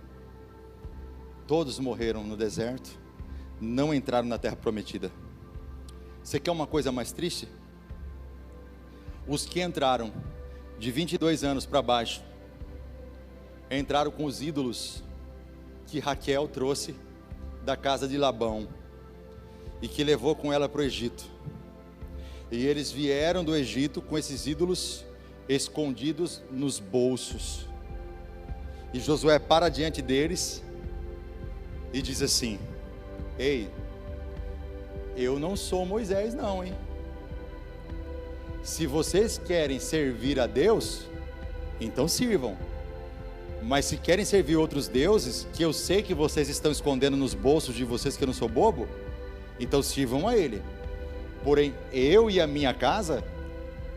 todos morreram no deserto, não entraram na terra prometida. Você quer uma coisa mais triste? Os que entraram de 22 anos para baixo, entraram com os ídolos que Raquel trouxe da casa de Labão e que levou com ela para o Egito. E eles vieram do Egito com esses ídolos escondidos nos bolsos. E Josué para diante deles e diz assim: ei, eu não sou Moisés não, hein? Se vocês querem servir a Deus, então sirvam. Mas se querem servir outros deuses, que eu sei que vocês estão escondendo nos bolsos de vocês, que eu não sou bobo, então sirvam a Ele. Porém, eu e a minha casa,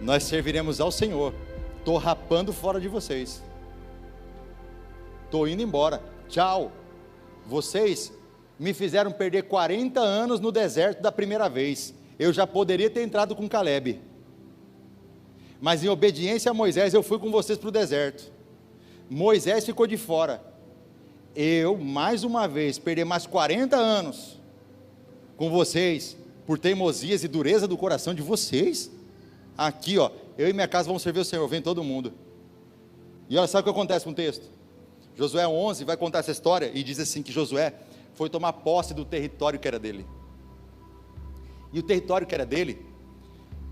nós serviremos ao Senhor. Estou rapando fora de vocês. Estou indo embora. Tchau. Vocês me fizeram perder 40 anos no deserto da primeira vez. Eu já poderia ter entrado com Calebe. Mas em obediência a Moisés, eu fui com vocês para o deserto. Moisés ficou de fora. Eu, mais uma vez, perder mais 40 anos com vocês, por teimosias e dureza do coração de vocês. Aqui, ó, eu e minha casa vamos servir o Senhor, vem todo mundo. E olha, sabe o que acontece com o texto? Josué 11 vai contar essa história e diz assim que Josué foi tomar posse do território que era dele. E o território que era dele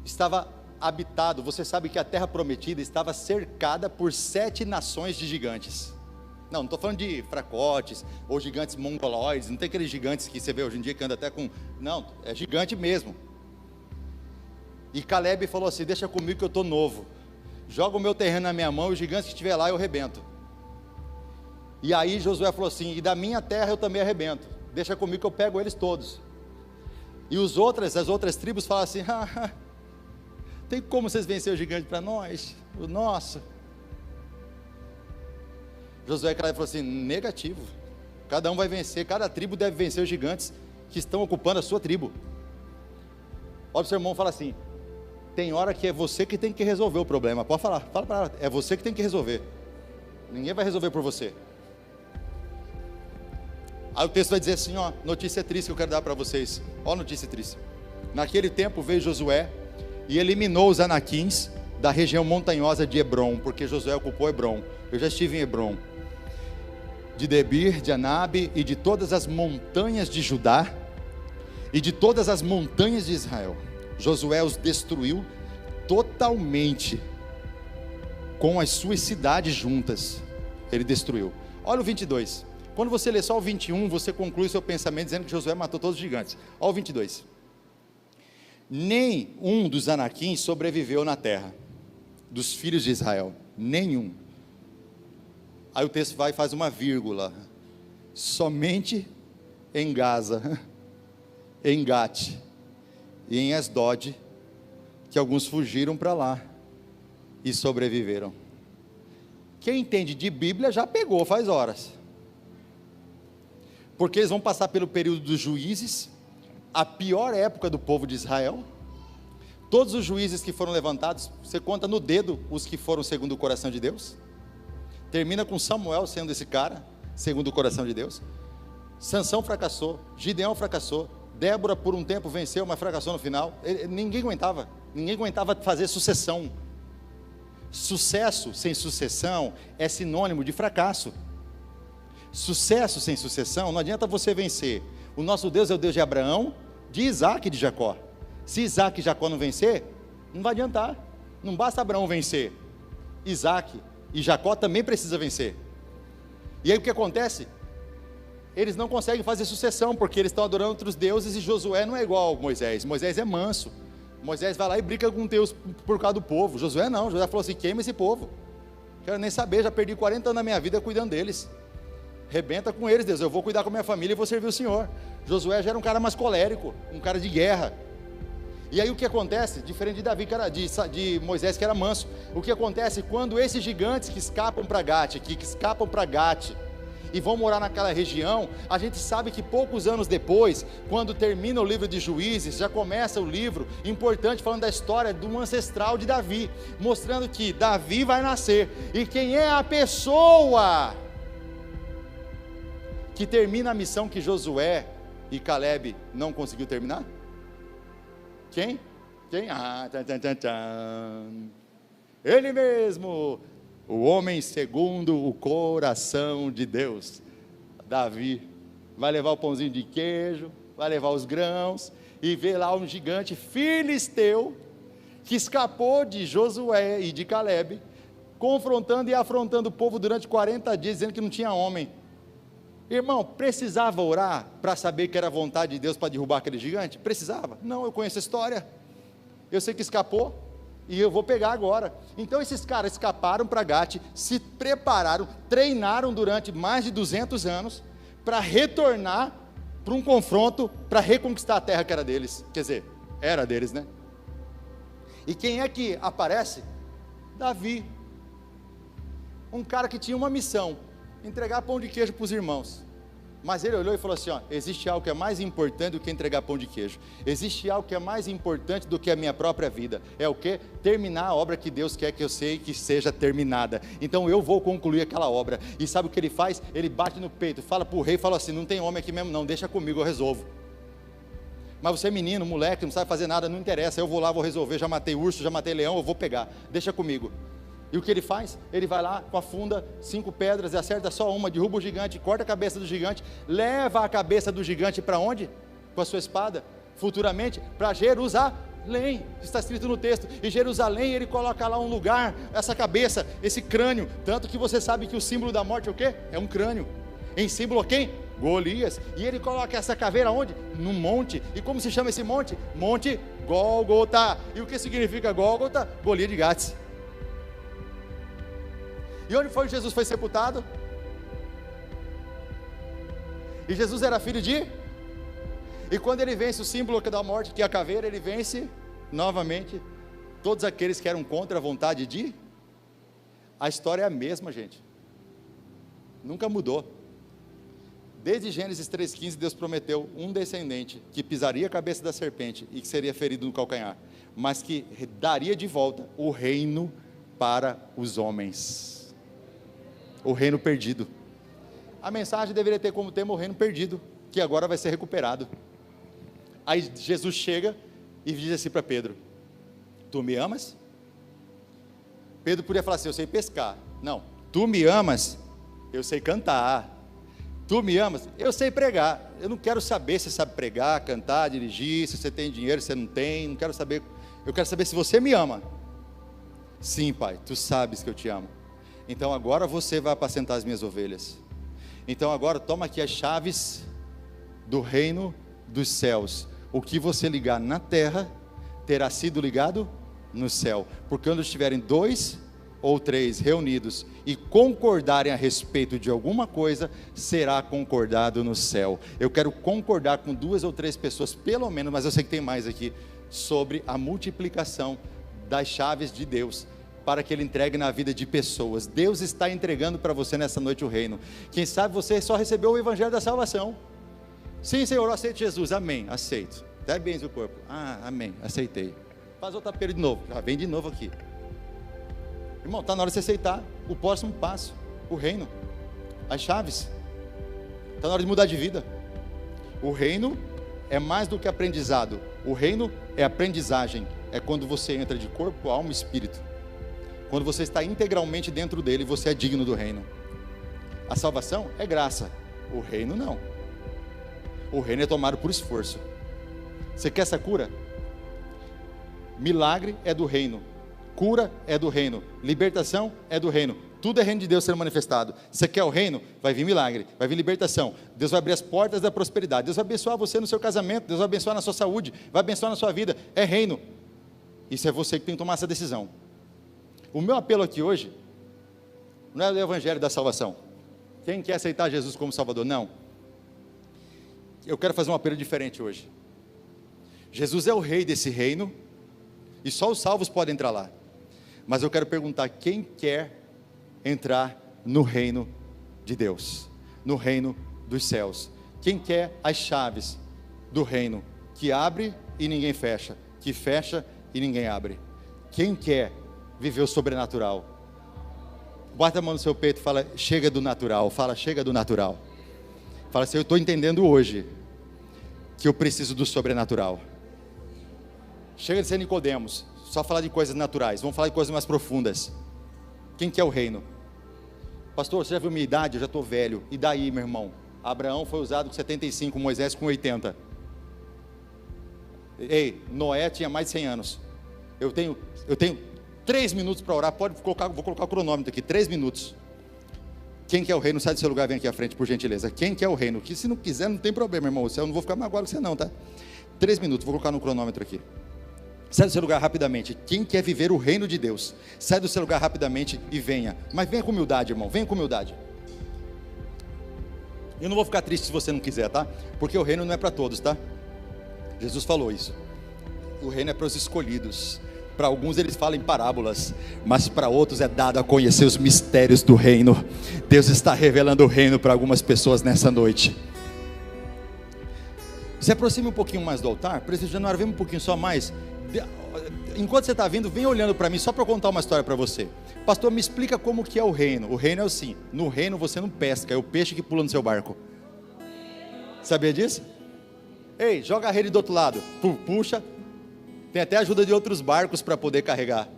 estava habitado. Você sabe que a terra prometida estava cercada por 7 nações de gigantes. Não estou falando de fracotes ou gigantes mongoloides, não tem aqueles gigantes que você vê hoje em dia que anda até com... Não, é gigante mesmo. E Calebe falou assim: deixa comigo que eu estou novo, joga o meu terreno na minha mão e os gigantes que estiver lá eu arrebento. E aí Josué falou assim: e da minha terra eu também arrebento, deixa comigo que eu pego eles todos. E as outras tribos falam assim: tem como vocês vencerem o gigante para nós? O nosso. Josué e Calebe falou assim: negativo. Cada um vai vencer, cada tribo deve vencer os gigantes que estão ocupando a sua tribo. Olha o seu irmão, fala assim: tem hora que é você que tem que resolver o problema. Pode falar, fala para ela, é você que tem que resolver. Ninguém vai resolver por você. Aí o texto vai dizer assim, ó, notícia triste que eu quero dar para vocês. Ó, notícia triste. Naquele tempo veio Josué e eliminou os anaquins da região montanhosa de Hebrom, porque Josué ocupou Hebrom. Eu já estive em Hebrom. De Debir, de Anabe e de todas as montanhas de Judá e de todas as montanhas de Israel. Josué os destruiu totalmente, com as suas cidades juntas. Ele destruiu. Olha o 22. Quando você lê só o 21, você conclui seu pensamento dizendo que Josué matou todos os gigantes. Olha o 22. Nem um dos anaquins sobreviveu na terra, dos filhos de Israel. Nenhum. Aí o texto vai e faz uma vírgula. Somente em Gaza, em Gate e em Asdod, que alguns fugiram para lá e sobreviveram. Quem entende de Bíblia já pegou faz horas. Porque eles vão passar pelo período dos juízes, a pior época do povo de Israel. Todos os juízes que foram levantados, você conta no dedo os que foram segundo o coração de Deus. Termina com Samuel sendo esse cara, segundo o coração de Deus. Sansão fracassou, Gideão fracassou, Débora por um tempo venceu, mas fracassou no final. Ninguém aguentava fazer sucessão. Sucesso sem sucessão é sinônimo de fracasso. Sucesso sem sucessão, não adianta você vencer. O nosso Deus é o Deus de Abraão, de Isaac e de Jacó. Se Isaac e Jacó não vencer, não vai adiantar. Não basta Abraão vencer, Isaac e Jacó também precisa vencer. E aí o que acontece? eles não conseguem fazer sucessão, porque eles estão adorando outros deuses, e Josué não é igual a Moisés. Moisés é manso. Moisés vai lá e briga com Deus por causa do povo. Josué não. Josué falou assim: queima esse povo. Quero nem saber, já perdi 40 anos da minha vida cuidando deles. Rebenta com eles, Deus. Eu vou cuidar com a minha família e vou servir o Senhor. Josué já era um cara mais colérico, um cara de guerra. E aí o que acontece? Diferente de Davi, que era, de Moisés, que era manso. O que acontece quando esses gigantes que escapam para Gate, que escapam para Gate, e vão morar naquela região, a gente sabe que poucos anos depois, quando termina o livro de Juízes, já começa o livro importante falando da história de um ancestral de Davi, mostrando que Davi vai nascer, e quem é a pessoa que termina a missão que Josué e Caleb não conseguiu terminar? Quem? Ele mesmo, o homem segundo o coração de Deus, Davi. Vai levar o pãozinho de queijo, vai levar os grãos, e vê lá um gigante filisteu, que escapou de Josué e de Caleb, confrontando e afrontando o povo durante 40 dias, dizendo que não tinha homem. Irmão, precisava orar para saber que era a vontade de Deus para derrubar aquele gigante? Precisava? Não, eu conheço a história, eu sei que escapou, e eu vou pegar agora. Então esses caras escaparam para Gate, se prepararam, treinaram durante mais de 200 anos, para retornar para um confronto, para reconquistar a terra que era deles, quer dizer, era deles, né? E quem é que aparece? Davi, um cara que tinha uma missão, entregar pão de queijo para os irmãos, mas ele olhou e falou assim: ó, existe algo que é mais importante do que entregar pão de queijo, existe algo que é mais importante do que a minha própria vida, é o que? Terminar a obra que Deus quer que eu sei que seja terminada, então eu vou concluir aquela obra. E sabe o que ele faz? Ele bate no peito, fala para o rei, fala assim: não tem homem aqui mesmo não, deixa comigo, eu resolvo. Mas você é menino, moleque, não sabe fazer nada, não interessa, eu vou lá, vou resolver, já matei urso, já matei leão, eu vou pegar, deixa comigo. E o que ele faz? Ele vai lá com a funda, 5 pedras, e acerta só uma, derruba o gigante, corta a cabeça do gigante, leva a cabeça do gigante para onde? Com a sua espada, futuramente, para Jerusalém, está escrito no texto, e Jerusalém ele coloca lá um lugar, essa cabeça, esse crânio, tanto que você sabe que o símbolo da morte é o quê? É um crânio, em símbolo quem? Golias, e ele coloca essa caveira onde? Num monte. E como se chama esse monte? Monte Gólgota. E o que significa Gólgota? Golias de Gates. E onde foi que Jesus foi sepultado? E Jesus era filho de? E quando ele vence o símbolo da morte, que é a caveira, ele vence novamente todos aqueles que eram contra a vontade de? A história é a mesma, gente, nunca mudou. Desde Gênesis 3,15, Deus prometeu um descendente que pisaria a cabeça da serpente e que seria ferido no calcanhar, mas que daria de volta o reino para os homens. O reino perdido. A mensagem deveria ter como tema o reino perdido, que agora vai ser recuperado. Aí Jesus chega e diz assim para Pedro: tu me amas? Pedro podia falar assim: eu sei pescar. Não, tu me amas? Eu sei cantar. Tu me amas? Eu sei pregar. Eu não quero saber se você sabe pregar, cantar, dirigir, se você tem dinheiro, se você não tem, não quero saber. Eu quero saber se você me ama. Sim, Pai, tu sabes que eu te amo. Então agora você vai apacentar as minhas ovelhas. Então agora toma aqui as chaves do reino dos céus. O que você ligar na terra terá sido ligado no céu. Porque quando estiverem 2 ou 3 reunidos e concordarem a respeito de alguma coisa, será concordado no céu. Eu quero concordar com 2 ou 3 pessoas, pelo menos, mas eu sei que tem mais aqui, sobre a multiplicação das chaves de Deus, para que Ele entregue na vida de pessoas. Deus está entregando para você nessa noite o reino. Quem sabe você só recebeu o evangelho da salvação. Sim, Senhor, eu aceito Jesus. Amém, aceito. Até bens o corpo. Amém, aceitei. Faz outra pera de novo. Já vem de novo aqui. Irmão, está na hora de você aceitar o próximo passo, o reino, as chaves. Está na hora de mudar de vida. O reino é mais do que aprendizado. O reino é aprendizagem. É quando você entra de corpo, alma e espírito. Quando você está integralmente dentro dele, você é digno do reino. A salvação é graça, o reino não. O reino é tomado por esforço. Você quer essa cura? Milagre é do reino, cura é do reino, libertação é do reino. Tudo é reino de Deus sendo manifestado. Você quer o reino? Vai vir milagre, vai vir libertação. Deus vai abrir as portas da prosperidade. Deus vai abençoar você no seu casamento. Deus vai abençoar na sua saúde. Vai abençoar na sua vida. É reino. Isso é você que tem que tomar essa decisão. O meu apelo aqui hoje não é o evangelho da salvação. Quem quer aceitar Jesus como Salvador? Não. Eu quero fazer um apelo diferente hoje. Jesus é o rei desse reino e só os salvos podem entrar lá. Mas eu quero perguntar, quem quer entrar no reino de Deus, no reino dos céus? Quem quer as chaves do reino, que abre e ninguém fecha, que fecha e ninguém abre? Quem quer viver o sobrenatural? Bota a mão no seu peito e fala, chega do natural. Fala, chega do natural. Fala assim, eu estou entendendo hoje que eu preciso do sobrenatural. Chega de ser Nicodemos, só falar de coisas naturais, vamos falar de coisas mais profundas. Quem quer o reino? Pastor, você já viu minha idade? Eu já estou velho. E daí, meu irmão? Abraão foi usado com 75, Moisés com 80. Ei, Noé tinha mais de 100 anos. Eu tenho 3 minutos para orar. Vou colocar o cronômetro aqui, 3 minutos. Quem quer o reino? Sai do seu lugar, vem aqui à frente, por gentileza. Quem quer o reino? Que se não quiser, não tem problema, irmão. Eu não vou ficar magoado com você não, tá? 3 minutos, vou colocar no cronômetro aqui. Sai do seu lugar rapidamente. Quem quer viver o reino de Deus? Sai do seu lugar rapidamente e venha. Mas venha com humildade, irmão. Venha com humildade. Eu não vou ficar triste se você não quiser, tá? Porque o reino não é para todos, tá? Jesus falou isso. O reino é para os escolhidos. Para alguns eles falam em parábolas, mas para outros é dado a conhecer os mistérios do reino. Deus está revelando o reino para algumas pessoas nessa noite. Se aproxime um pouquinho mais do altar. Presbítero Januário, vem um pouquinho só mais. Enquanto você está vindo, vem olhando para mim, só para eu contar uma história para você. Pastor, me explica como que é o reino. O reino é assim, no reino você não pesca, é o peixe que pula no seu barco. Sabia disso? Ei, joga a rede do outro lado, puxa. Tem até ajuda de outros barcos para poder carregar.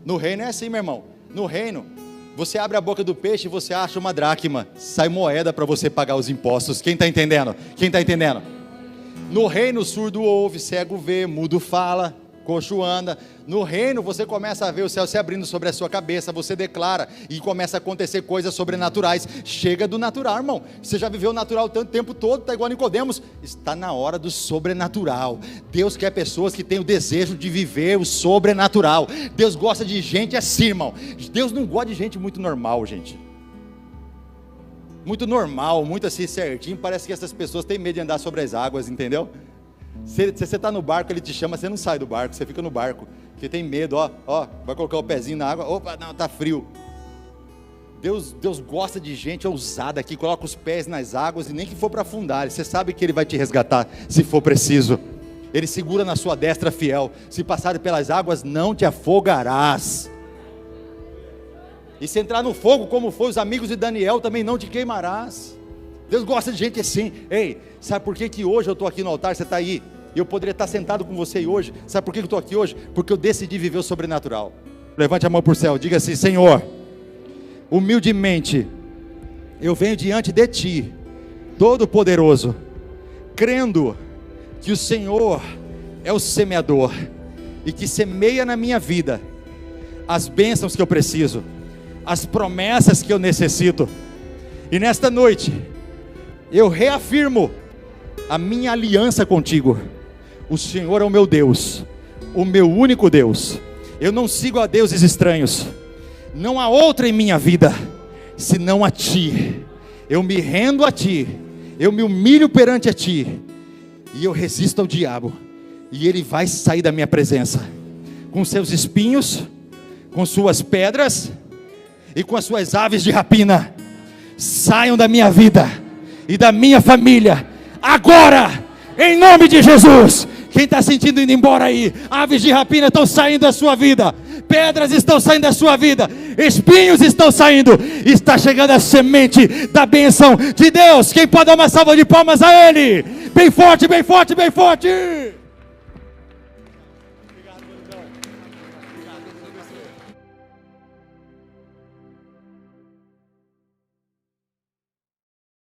No reino é assim, meu irmão. No reino, você abre a boca do peixe e você acha uma dracma. Sai moeda para você pagar os impostos. Quem está entendendo? Quem está entendendo? No reino, surdo ouve, cego vê, mudo fala, coxo anda. No reino, você começa a ver o céu se abrindo sobre a sua cabeça. Você declara e começa a acontecer coisas sobrenaturais. Chega do natural, irmão. Você já viveu o natural tanto tempo todo, está igual a Nicodemos. Está na hora do sobrenatural. Deus quer pessoas que têm o desejo de viver o sobrenatural. Deus gosta de gente assim, irmão. Deus não gosta de gente muito normal, gente. Muito normal, muito assim certinho. Parece que essas pessoas têm medo de andar sobre as águas, entendeu? Se você está no barco, ele te chama, você não sai do barco, você fica no barco, porque tem medo, vai colocar o pezinho na água, opa, não, está frio. Deus gosta de gente ousada, que coloca os pés nas águas, e nem que for para afundar, você sabe que Ele vai te resgatar, se for preciso. Ele segura na sua destra fiel, se passar pelas águas, não te afogarás. E se entrar no fogo, como foi os amigos de Daniel, também não te queimarás. Deus gosta de gente assim. Ei, sabe por que hoje eu estou aqui no altar, você está aí, e eu poderia estar sentado com você hoje? Sabe por que eu estou aqui hoje? Porque eu decidi viver o sobrenatural. Levante a mão para o céu, diga assim: Senhor, humildemente, eu venho diante de Ti, Todo-Poderoso, crendo que o Senhor é o semeador, e que semeia na minha vida as bênçãos que eu preciso, as promessas que eu necessito. E nesta noite eu reafirmo a minha aliança contigo. O Senhor é o meu Deus, o meu único Deus. Eu não sigo a deuses estranhos. Não há outra em minha vida senão a Ti. Eu me rendo a Ti, eu me humilho perante a Ti, e eu resisto ao diabo, e ele vai sair da minha presença com seus espinhos, com suas pedras e com as suas aves de rapina. Saiam da minha vida e da minha família agora, em nome de Jesus. Quem está sentindo indo embora aí? Aves de rapina estão saindo da sua vida, pedras estão saindo da sua vida, espinhos estão saindo. Está chegando a semente da bênção de Deus. Quem pode dar uma salva de palmas a Ele? Bem forte, bem forte, bem forte.